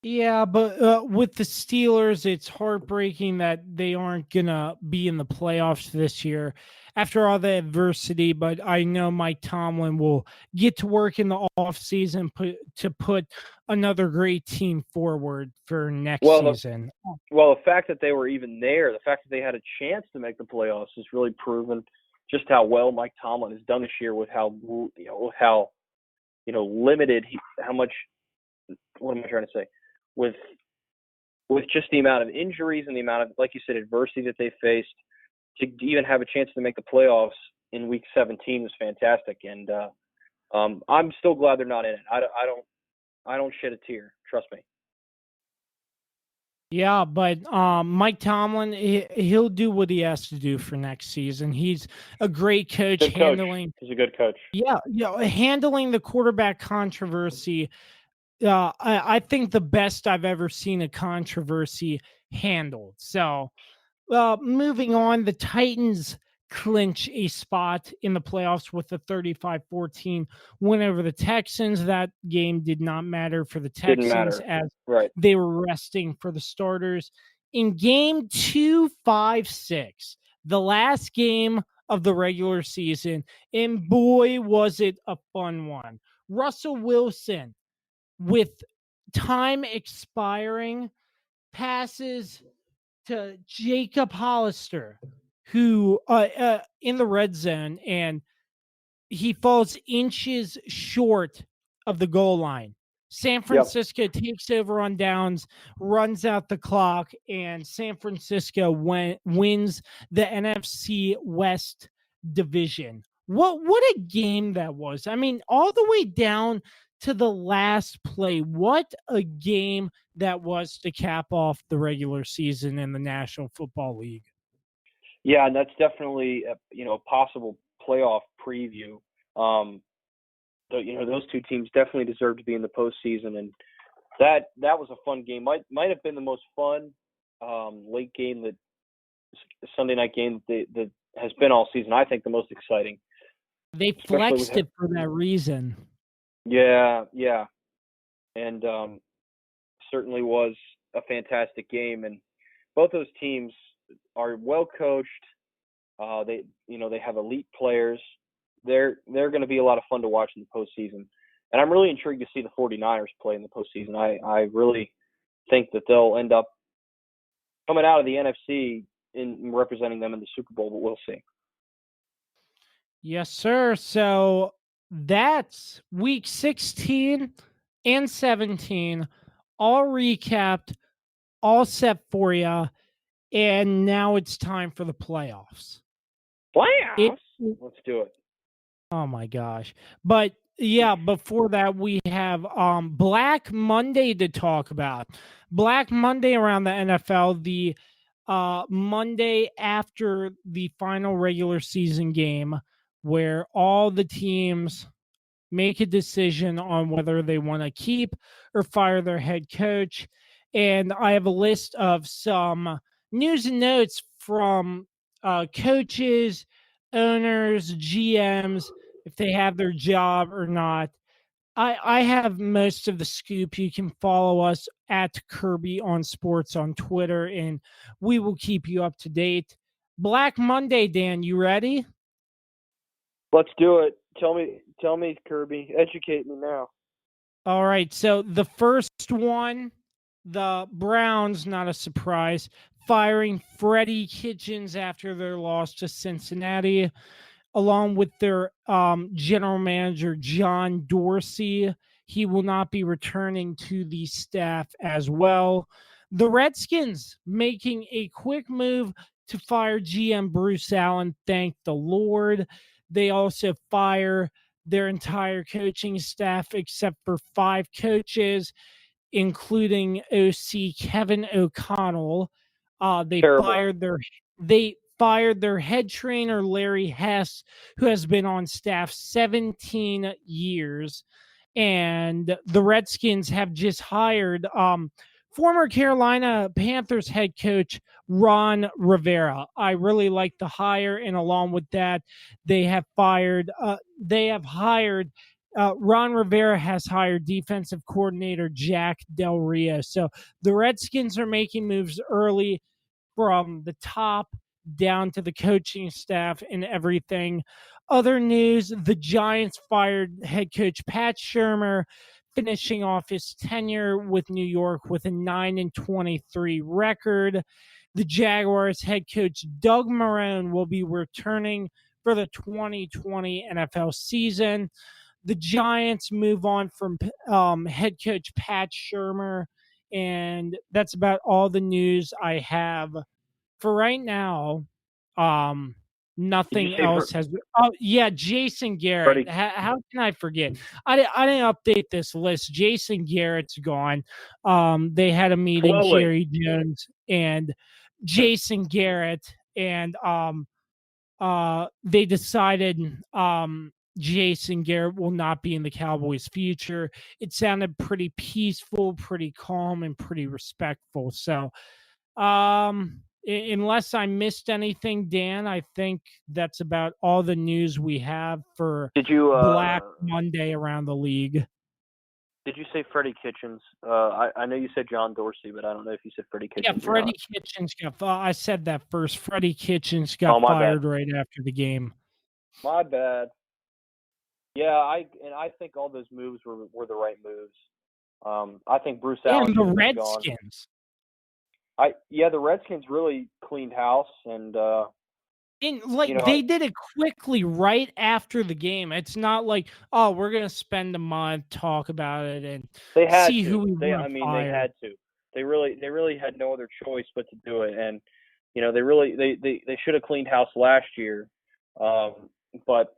Yeah, but with the Steelers, it's heartbreaking that they aren't going to be in the playoffs this year after all the adversity. But I know Mike Tomlin will get to work in the offseason to put another great team forward for next season. The fact that they were even there, the fact that they had a chance to make the playoffs has really proven just how well Mike Tomlin has done this year with how limited how much, what am I trying to say? With just the amount of injuries and the amount of, like you said, adversity that they faced, to even have a chance to make the playoffs in Week 17 was fantastic. And I'm still glad they're not in it. I don't shed a tear. Trust me. Yeah, but Mike Tomlin, he'll do what he has to do for next season. He's a great coach. He's a good coach. Yeah, handling the quarterback controversy. I think the best I've ever seen a controversy handled. So, moving on, the Titans clinch a spot in the playoffs with the 35-14 win over the Texans. That game did not matter for the Texans as they were resting for the starters. In game 256, the last game of the regular season, and boy, was it a fun one. Russell Wilson, with time expiring, passes to Jacob Hollister, who in the red zone, and he falls inches short of the goal line. San Francisco takes over on downs, runs out the clock, and San Francisco wins the NFC West division. What a game that was. I mean, all the way down to the last play. What a game that was to cap off the regular season in the National Football League. Yeah, and that's definitely a possible playoff preview. Those two teams definitely deserve to be in the postseason, and that was a fun game. Might have been the most fun late game, that Sunday night game that has been all season. I think the most exciting. They flexed it for that reason. Yeah, and certainly was a fantastic game, and both those teams are well coached. They have elite players. They're going to be a lot of fun to watch in the postseason, and I'm really intrigued to see the 49ers play in the postseason. I really think that they'll end up coming out of the NFC in representing them in the Super Bowl, but we'll see. Yes, sir. So that's week 16 and 17, all recapped, all set for you. And now it's time for the playoffs. Let's do it. Oh my gosh. But yeah, before that, we have Black Monday to talk about. Black Monday around the NFL, the Monday after the final regular season game, where all the teams make a decision on whether they want to keep or fire their head coach. And I have a list of some news and notes from coaches, owners, GMs, if they have their job or not. I have most of the scoop. You can follow us at Kirby on Sports on Twitter, and we will keep you up to date. Black Monday, Dan, you ready? Let's do it. Tell me, Kirby. Educate me now. All right. So the first one, the Browns, not a surprise, firing Freddie Kitchens after their loss to Cincinnati, along with their general manager, John Dorsey. He will not be returning to the staff as well. The Redskins making a quick move to fire GM Bruce Allen. Thank the Lord. They also fire their entire coaching staff except for 5 coaches, including OC Kevin O'Connell. They fired their head trainer, Larry Hess, who has been on staff 17 years. And the Redskins have just hired former Carolina Panthers head coach Ron Rivera. I really like the hire, and along with that, they have hired Ron Rivera has hired defensive coordinator Jack Del Rio. So the Redskins are making moves early from the top down to the coaching staff and everything. Other news, the Giants fired head coach Pat Shurmur, finishing off his tenure with New York with a 9-23 record. The Jaguars head coach Doug Marrone will be returning for the 2020 NFL season. The Giants move on from head coach Pat Shurmur, and that's about all the news I have for right now. Nothing else has. Oh yeah, Jason Garrett. How can I forget? I didn't update this list. Jason Garrett's gone. They had a meeting, Jerry Jones and Jason Garrett, and they decided Jason Garrett will not be in the Cowboys' future. It sounded pretty peaceful, pretty calm, and pretty respectful. So, unless I missed anything, Dan, I think that's about all the news we have for Did you Black Monday around the league. Did you say Freddie Kitchens? I know you said John Dorsey, but I don't know if you said Freddie Kitchens. Yeah, Freddie Kitchens got. I said that first. Freddie Kitchens got fired right after the game. My bad. Yeah, I think all those moves were the right moves. I think Bruce Allen and the Redskins. The Redskins really cleaned house and. They did it quickly right after the game. It's not like, oh, we're gonna spend a month, talk about it, and see who we want to fire. They had to. They really had no other choice but to do it. And they should have cleaned house last year. But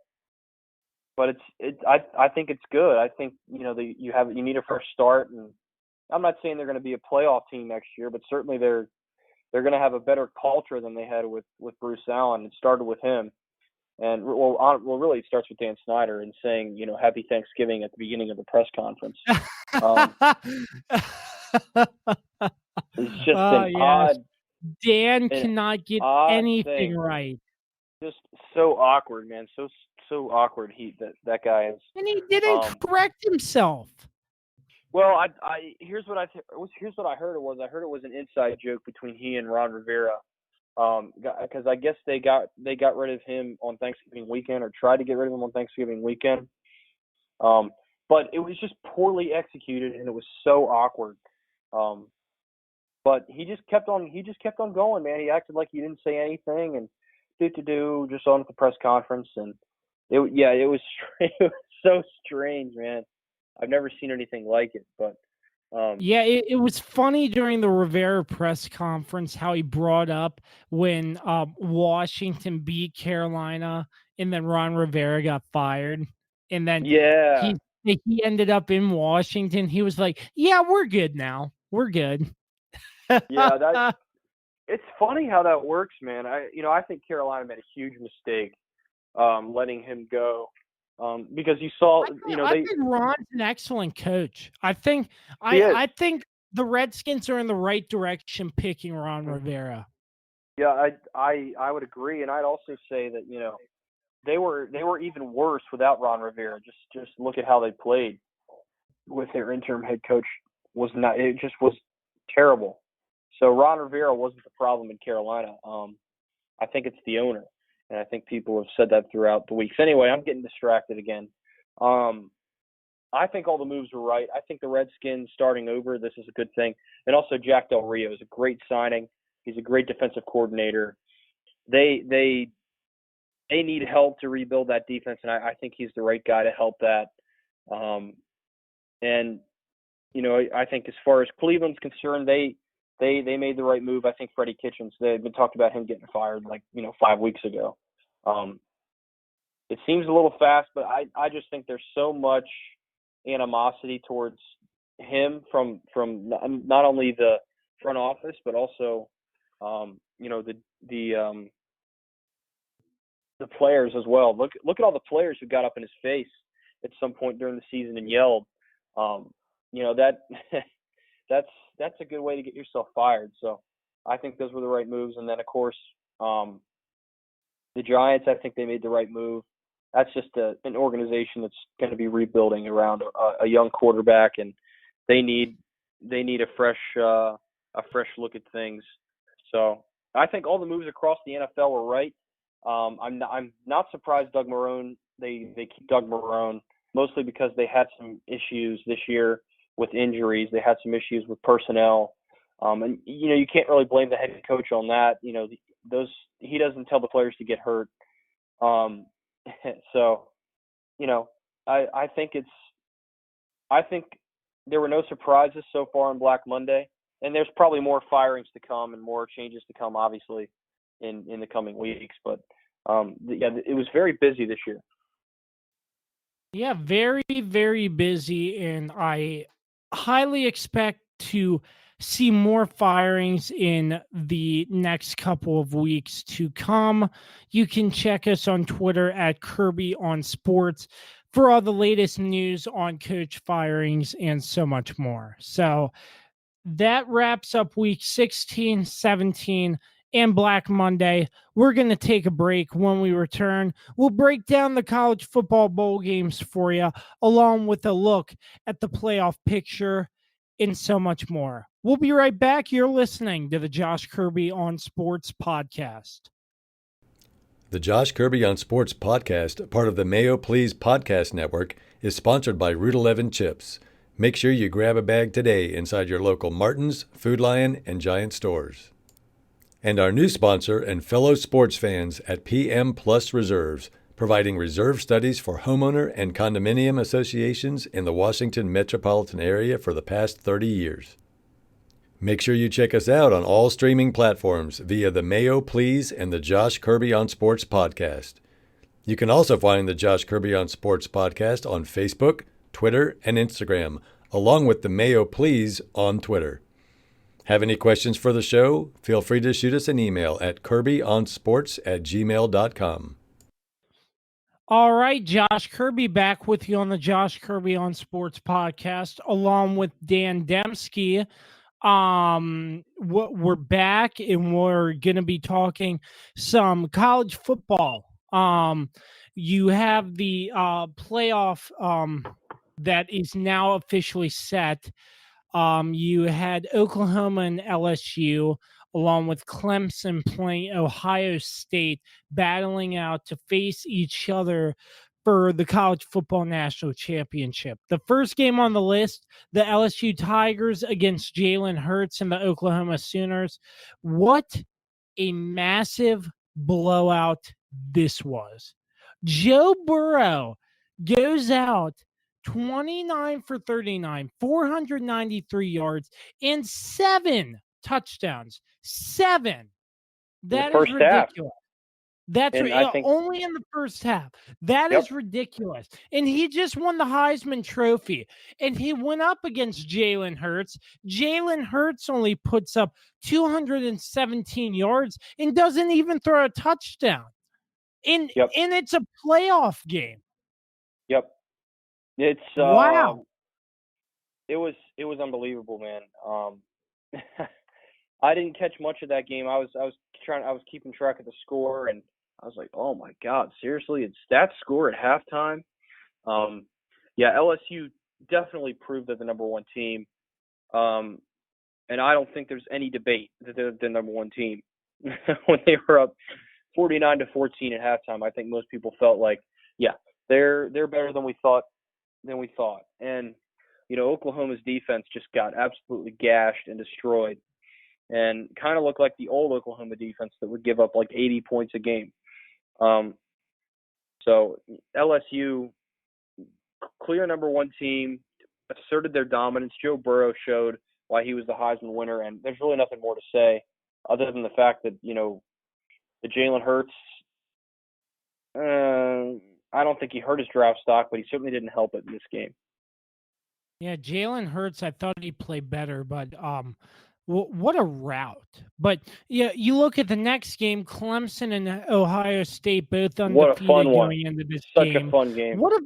I think it's good. I think you need a fresh start, and I'm not saying they're going to be a playoff team next year, but certainly they're going to have a better culture than they had with Bruce Allen. It started with him. And, really it starts with Dan Snyder and saying, Happy Thanksgiving at the beginning of the press conference. It's just an odd. Dan cannot get anything right. Just so awkward, man. So awkward. That guy is. And he didn't correct himself. Well, here's what I heard it was. I heard it was an inside joke between he and Ron Rivera, because I guess they got rid of him on Thanksgiving weekend, or tried to get rid of him on Thanksgiving weekend. But it was just poorly executed, and it was so awkward. But he just kept on going, man. He acted like he didn't say anything, and just on at the press conference, and it was so strange, man. I've never seen anything like it, but it was funny during the Rivera press conference how he brought up when Washington beat Carolina and then Ron Rivera got fired, and then he ended up in Washington. He was like, "Yeah, we're good now. We're good." It's funny how that works, man. I think Carolina made a huge mistake letting him go. Because you saw, I think Ron's an excellent coach. I think the Redskins are in the right direction picking Ron Rivera. Yeah, I would agree, and I'd also say that they were even worse without Ron Rivera. Just look at how they played with their interim head coach. It just was terrible. So Ron Rivera wasn't the problem in Carolina. I think it's the owner. And I think people have said that throughout the weeks. Anyway, I'm getting distracted again. I think all the moves were right. I think the Redskins starting over, this is a good thing. And also Jack Del Rio is a great signing. He's a great defensive coordinator. They need help to rebuild that defense, and I think he's the right guy to help that. I think as far as Cleveland's concerned, they made the right move. I think Freddie Kitchens, they've been talking about him getting fired 5 weeks ago. It seems a little fast, but I just think there's so much animosity towards him from not only the front office, but also the players as well. Look at all the players who got up in his face at some point during the season and yelled. That's a good way to get yourself fired. So I think those were the right moves. And then, of course, the Giants, I think they made the right move. That's just an organization that's going to be rebuilding around a young quarterback, and they need a fresh look at things. So I think all the moves across the NFL were right. I'm not surprised Doug Marrone. They keep Doug Marrone mostly because they had some issues this year with injuries. They had some issues with personnel. And you can't really blame the head coach on that. He doesn't tell the players to get hurt. So, I think there were no surprises so far on Black Monday, and there's probably more firings to come and more changes to come, obviously, in the coming weeks. But it was very busy this year. Yeah, very, very busy, and I highly expect to see more firings in the next couple of weeks to come. You can check us on Twitter at Kirby on Sports for all the latest news on coach firings and so much more. So that wraps up week 16, 17, and Black Monday. We're going to take a break. When we return, we'll break down the college football bowl games for you, along with a look at the playoff picture and so much more. We'll be right back. You're listening to the Josh Kirby on Sports podcast. The Josh Kirby on Sports podcast, part of the Mayo Please podcast network, is sponsored by Route 11 Chips. Make sure you grab a bag today inside your local Martin's, Food Lion, and Giant stores. And our new sponsor and fellow sports fans at PM Plus Reserves, providing reserve studies for homeowner and condominium associations in the Washington metropolitan area for the past 30 years. Make sure you check us out on all streaming platforms via the Mayo Please and the Josh Kirby on Sports podcast. You can also find the Josh Kirby on Sports podcast on Facebook, Twitter, and Instagram, along with the Mayo Please on Twitter. Have any questions for the show? Feel free to shoot us an email at kirbyonsports@gmail.com. All right, Josh Kirby back with you on the Josh Kirby on Sports podcast, along with Dan Dembski. We're back and we're going to be talking some college football. You have the playoff that is now officially set. You had Oklahoma and LSU, along with Clemson playing Ohio State, battling out to face each other for the college football national championship. The first game on the list, the LSU Tigers against Jalen Hurts and the Oklahoma Sooners. What a massive blowout this was. Joe Burrow goes out 29 for 39, 493 yards, and 7 touchdowns. 7. That is ridiculous. That's only in the first half. That is ridiculous. And he just won the Heisman Trophy. And he went up against Jalen Hurts. Jalen Hurts only puts up 217 yards and doesn't even throw a touchdown. And it's a playoff game. Yep. It's wow. It was unbelievable, man. I didn't catch much of that game. I was keeping track of the score, and I was like, oh my God, seriously, it's that score at halftime. LSU definitely proved they're the number one team. And I don't think there's any debate that they're the number one team. When they were up 49-14 at halftime, I think most people felt like, yeah, they're better than we thought. And Oklahoma's defense just got absolutely gashed and destroyed, and kind of looked like the old Oklahoma defense that would give up like 80 points a game. So LSU, clear number one team, asserted their dominance. Joe Burrow showed why he was the Heisman winner, and there's really nothing more to say other than the fact that, the Jalen Hurts, I don't think he hurt his draft stock, but he certainly didn't help it in this game. Yeah, Jalen Hurts, I thought he played better, but what a rout. But yeah, you look at the next game, Clemson and Ohio State both undefeated going into this game. Such a fun game. What a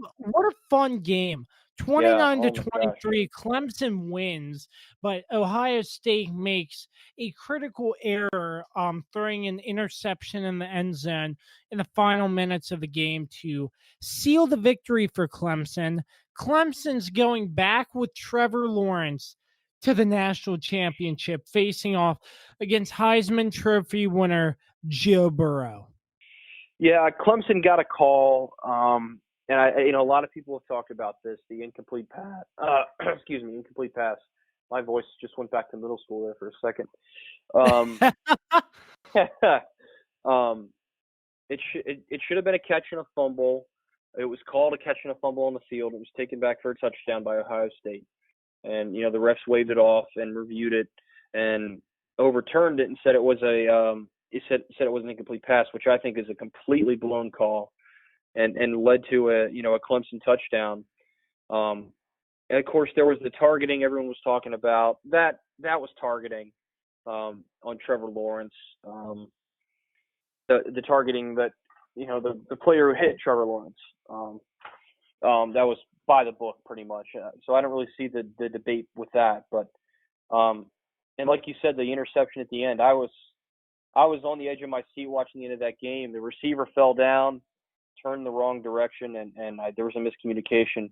fun game. 29-23, Clemson wins, but Ohio State makes a critical error throwing an interception in the end zone in the final minutes of the game to seal the victory for Clemson. Clemson's going back with Trevor Lawrence to the national championship, facing off against Heisman Trophy winner Joe Burrow. Yeah, Clemson got a call. And a lot of people have talked about this, the incomplete pass. Incomplete pass. My voice just went back to middle school there for a second. It should have been a catch and a fumble. It was called a catch and a fumble on the field. It was taken back for a touchdown by Ohio State, and the refs waved it off and reviewed it and overturned it and said it was an incomplete pass, which I think is a completely blown call. And led to a Clemson touchdown. And of course there was the targeting everyone was talking about. That was targeting on Trevor Lawrence. The targeting that the player who hit Trevor Lawrence. That was by the book pretty much. So I don't really see the debate with that. But and like you said, the interception at the end, I was I was on the edge of my seat watching the end of that game. The receiver fell down, turned the wrong direction, and there was a miscommunication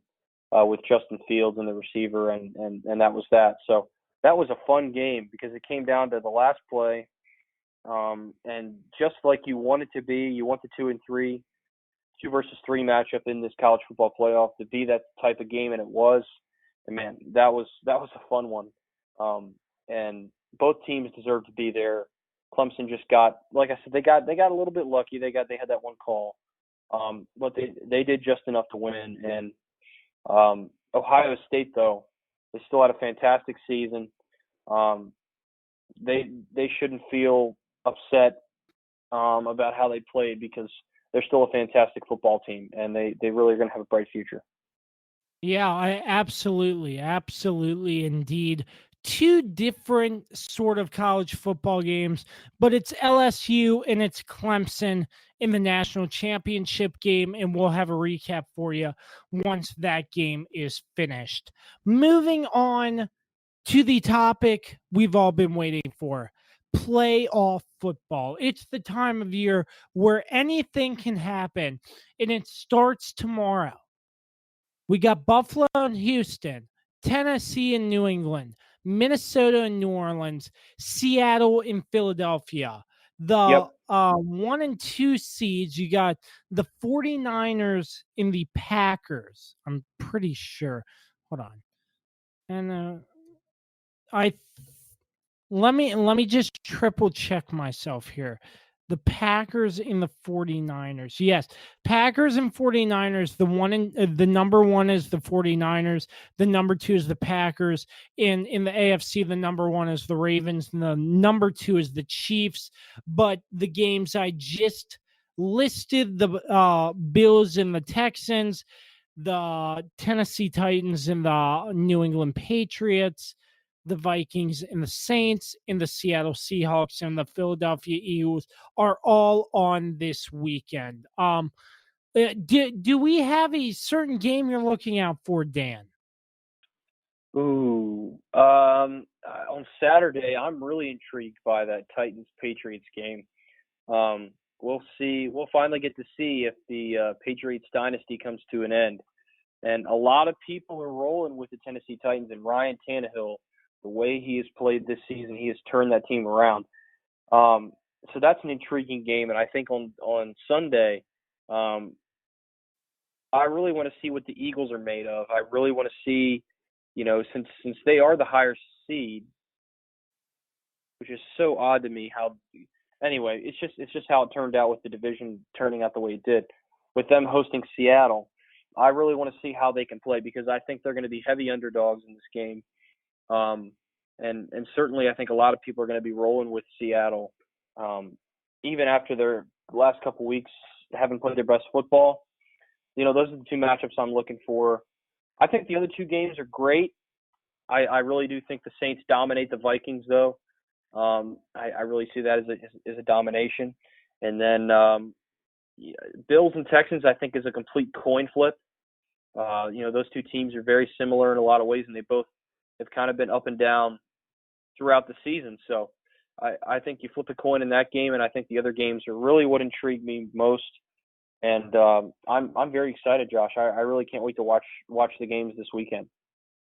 with Justin Fields and the receiver, and that was that. So that was a fun game because it came down to the last play, and just like you want it to be, you want the 2 versus 3 matchup in this college football playoff to be that type of game, and it was. And man, that was a fun one. And both teams deserve to be there. Clemson just got, like I said, they got a little bit lucky. They had that one call, but they did just enough to win. And Ohio State, though, they still had a fantastic season. They shouldn't feel upset about how they played because they're still a fantastic football team, and they really are going to have a bright future. Yeah, absolutely indeed. Two different sort of college football games, but it's LSU and it's Clemson in the national championship game, and we'll have a recap for you once that game is finished. Moving on to the topic we've all been waiting for, playoff football. It's the time of year where anything can happen, and it starts tomorrow. We got Buffalo and Houston, Tennessee and New England, Minnesota and New Orleans, Seattle and Philadelphia. The 1 and 2 seeds, you got the 49ers and the Packers. I'm pretty sure. Hold on. And let me just triple check myself here. The Packers and the 49ers. Yes, Packers and 49ers. The number 1 is the 49ers. The number 2 is the Packers. In the AFC, the number 1 is the Ravens. And the number 2 is the Chiefs. But the games I just listed, the Bills and the Texans, the Tennessee Titans and the New England Patriots, the Vikings and the Saints and the Seattle Seahawks and the Philadelphia Eagles are all on this weekend. Do we have a certain game you're looking out for, Dan? Ooh, on Saturday, I'm really intrigued by that Titans-Patriots game. We'll see. We'll finally get to see if the Patriots dynasty comes to an end. And a lot of people are rolling with the Tennessee Titans and Ryan Tannehill. The way he has played this season, he has turned that team around. So that's an intriguing game. And I think on Sunday, I really want to see what the Eagles are made of. I really want to see, since they are the higher seed, which is so odd to me anyway, it's just how it turned out with the division turning out the way it did. With them hosting Seattle, I really want to see how they can play because I think they're going to be heavy underdogs in this game. And certainly I think a lot of people are going to be rolling with Seattle, even after their last couple weeks haven't played their best football. Those are the two matchups I'm looking for. I think the other two games are great. I really do think the Saints dominate the Vikings, though. I really see that as a domination. And then Bills and Texans, I think, is a complete coin flip. Those two teams are very similar in a lot of ways, and they both have kind of been up and down throughout the season. So I think you flip a coin in that game, and I think the other games are really what intrigue me most. And I'm very excited, Josh. I really can't wait to watch the games this weekend.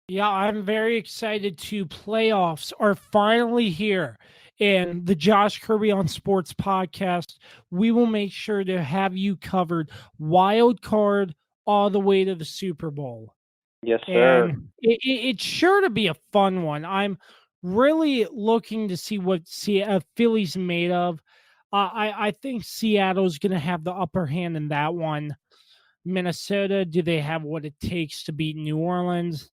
Yeah, I'm very excited too. Playoffs are finally here. And the Josh Kirby on Sports podcast, we will make sure to have you covered wild card all the way to the Super Bowl. Yes, sir. And it's sure to be a fun one. I'm really looking to see what Philly's made of. I think Seattle's going to have the upper hand in that one. Minnesota, do they have what it takes to beat New Orleans?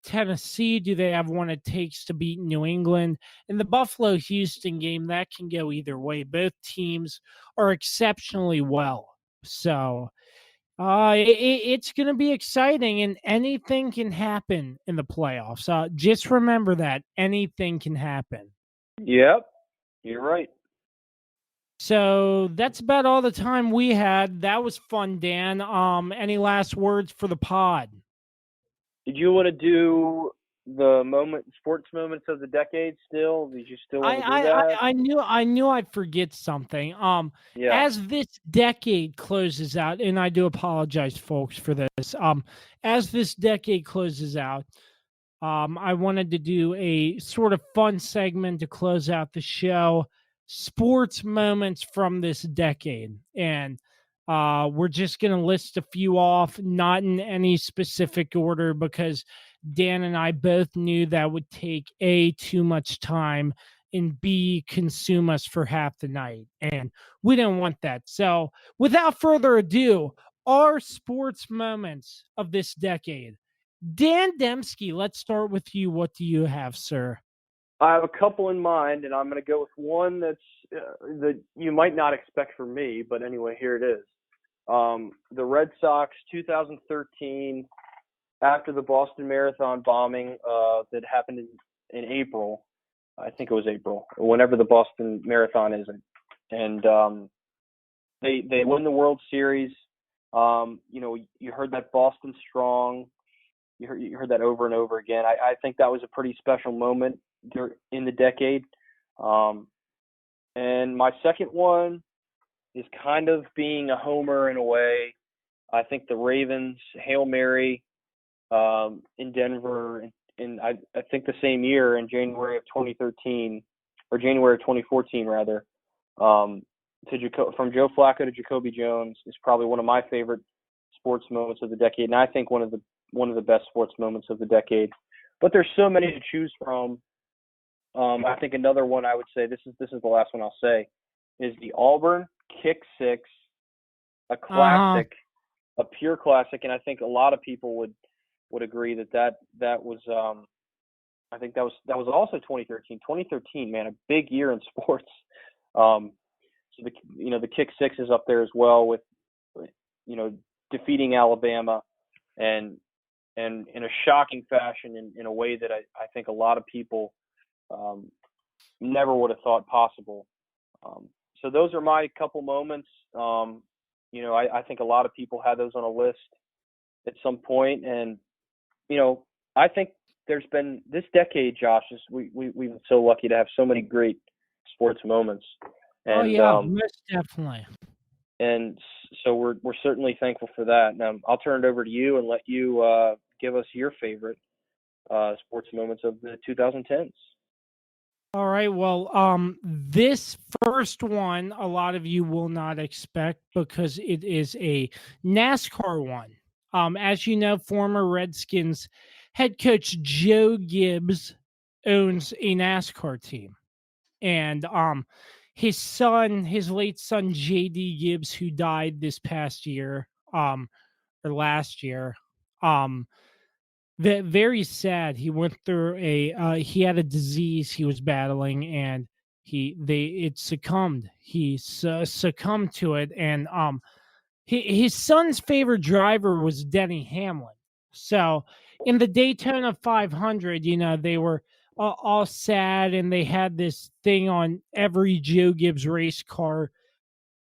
Tennessee, do they have what it takes to beat New England? In the Buffalo-Houston game, that can go either way. Both teams are exceptionally well. So it's going to be exciting, and anything can happen in the playoffs. Just remember that. Anything can happen. Yep, you're right. So that's about all the time we had. That was fun, Dan. Any last words for the pod? Did you want to do sports moments of the decade still? Did you still want to do that? I knew I'd forget something. Yeah. As this decade closes out, and I do apologize, folks, for this. As this decade closes out, I wanted to do a sort of fun segment to close out the show, sports moments from this decade, and we're just going to list a few off, not in any specific order, because Dan and I both knew that would take A, too much time, and B, consume us for half the night. And we don't want that. So without further ado, our sports moments of this decade. Dan Dembski, let's start with you. What do you have, sir? I have a couple in mind, and I'm going to go with one that you might not expect from me, but anyway, here it is. The Red Sox 2013, after the Boston Marathon bombing that happened in April. I think it was April, whenever the Boston Marathon is. And they win the World Series. You heard that Boston Strong. You heard that over and over again. I think that was a pretty special moment in the decade. And my second one is kind of being a homer in a way. I think the Ravens Hail Mary in Denver I think the same year in January of 2013 or January of 2014 rather, from Joe Flacco to Jacoby Jones is probably one of my favorite sports moments of the decade, and I think one of the best sports moments of the decade. But there's so many to choose from. I think another one I would say, this is the last one I'll say, is the Auburn kick six, a classic, a pure classic, and I think a lot of people would agree that was I think that was also 2013. 2013, man, a big year in sports. So the kick six is up there as well with defeating Alabama and in a shocking fashion in a way that I think a lot of people never would have thought possible. So those are my couple moments. I think a lot of people had those on a list at some point, and I think there's been this decade, Josh, we've been so lucky to have so many great sports moments. And, most definitely. And so we're certainly thankful for that. Now I'll turn it over to you and let you give us your favorite sports moments of the 2010s. All right. Well, this first one, a lot of you will not expect because it is a NASCAR one. As you know, former Redskins head coach Joe Gibbs owns a NASCAR team. And his late son, J.D. Gibbs, who died this past year, or last year, very sad. He went through he had a disease he was battling, and it succumbed. He succumbed to it, and his son's favorite driver was Denny Hamlin. So in the Daytona 500, they were all sad, and they had this thing on every Joe Gibbs race car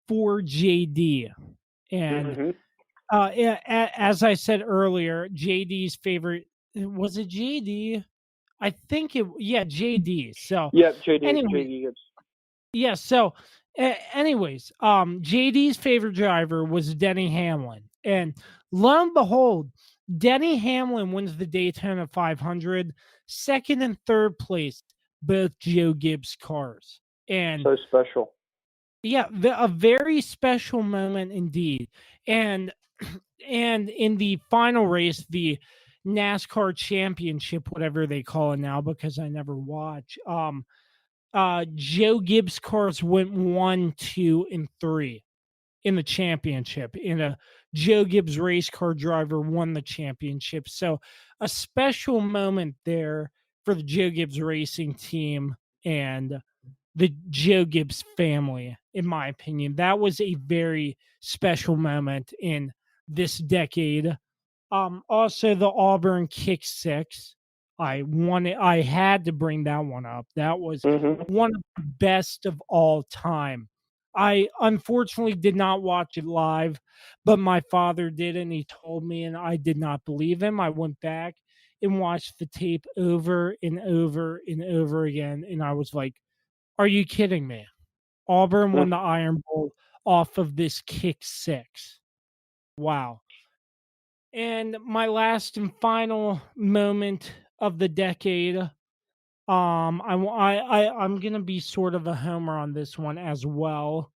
for JD. And as I said earlier, JD's favorite, was it JD? I think JD. So yeah, JD Gibbs. Yeah. So, anyways, JD's favorite driver was Denny Hamlin, and lo and behold, Denny Hamlin wins the Daytona 500, second and third place, both Joe Gibbs cars, and so special. Yeah, a very special moment indeed, and in the final race, the NASCAR championship, whatever they call it now, because I never watch. Joe Gibbs cars went 1, 2, and 3 in the championship. In a Joe Gibbs race car driver won the championship. So a special moment there for the Joe Gibbs racing team and the Joe Gibbs family, in my opinion. That was a very special moment in this decade. Also the Auburn kick six. I had to bring that one up. That was one of the best of all time. I unfortunately did not watch it live, but my father did, and he told me, and I did not believe him. I went back and watched the tape over and over and over again. And I was like, are you kidding me? Auburn won the Iron Bowl off of this kick six. Wow. And my last and final moment of the decade, I'm gonna be sort of a homer on this one as well.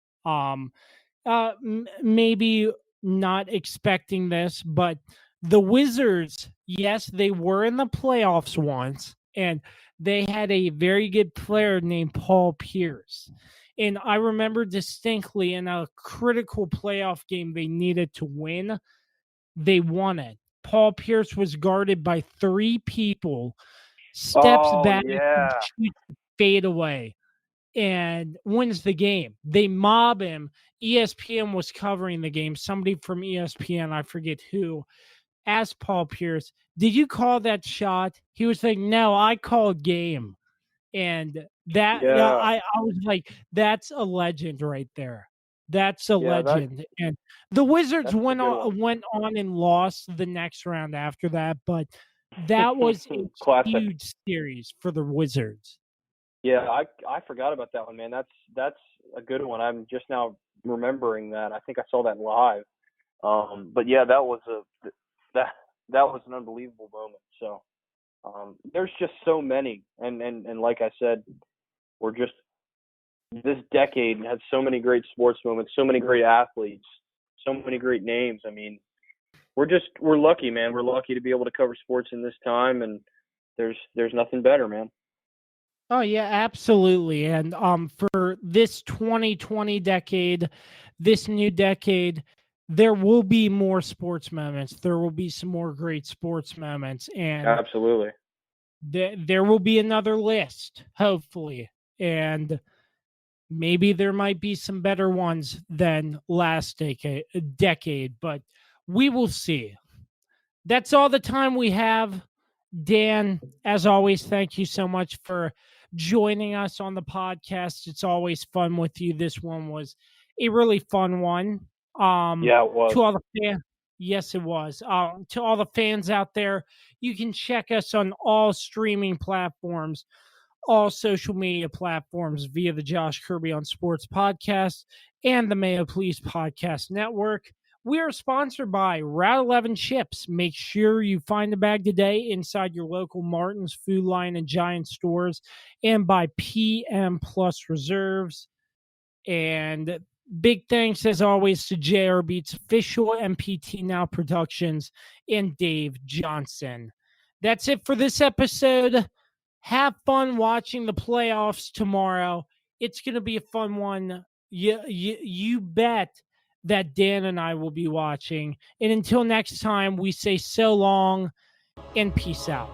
Maybe not expecting this, but the Wizards, yes, they were in the playoffs once, and they had a very good player named Paul Pierce. And I remember distinctly in a critical playoff game they needed to win, they won it. Paul Pierce was guarded by three people, steps back, yeah. shoots fade away, and wins the game. They mob him. ESPN was covering the game. Somebody from ESPN, I forget who, asked Paul Pierce, did you call that shot? He was like, no, I called game. And that, I was like, that's a legend right there. That's a legend. And the Wizards went on and lost the next round after that, but that was a huge series for the Wizards. Yeah, I forgot about that one, man. That's a good one. I'm just now remembering that. I think I saw that live. But yeah, that was an unbelievable moment. So there's just so many, and like I said, this decade has so many great sports moments, so many great athletes, so many great names. I mean, we're lucky, man. We're lucky to be able to cover sports in this time, and there's nothing better, man. Oh yeah, absolutely. And for this 2020 decade, this new decade, there will be more sports moments. There will be some more great sports moments, and absolutely, there will be another list, hopefully, and maybe there might be some better ones than last decade, but we will see. That's all the time we have. Dan, as always, thank you so much for joining us on the podcast. It's always fun with you. This one was a really fun one. Yeah, it was. To all the fans, yes, it was. To all the fans out there, you can check us on all streaming platforms, all social media platforms via the Josh Kirby on Sports podcast and the Mayo Please Podcast Network. We are sponsored by Route 11 Chips. Make sure you find a bag today inside your local Martin's, Food Lion, and Giant stores, and by PM Plus Reserves. And big thanks, as always, to JR Beats Official, MPT Now Productions, and Dave Johnson. That's it for this episode. Have fun watching the playoffs tomorrow. It's going to be a fun one. You bet that Dan and I will be watching. And until next time, we say so long and peace out.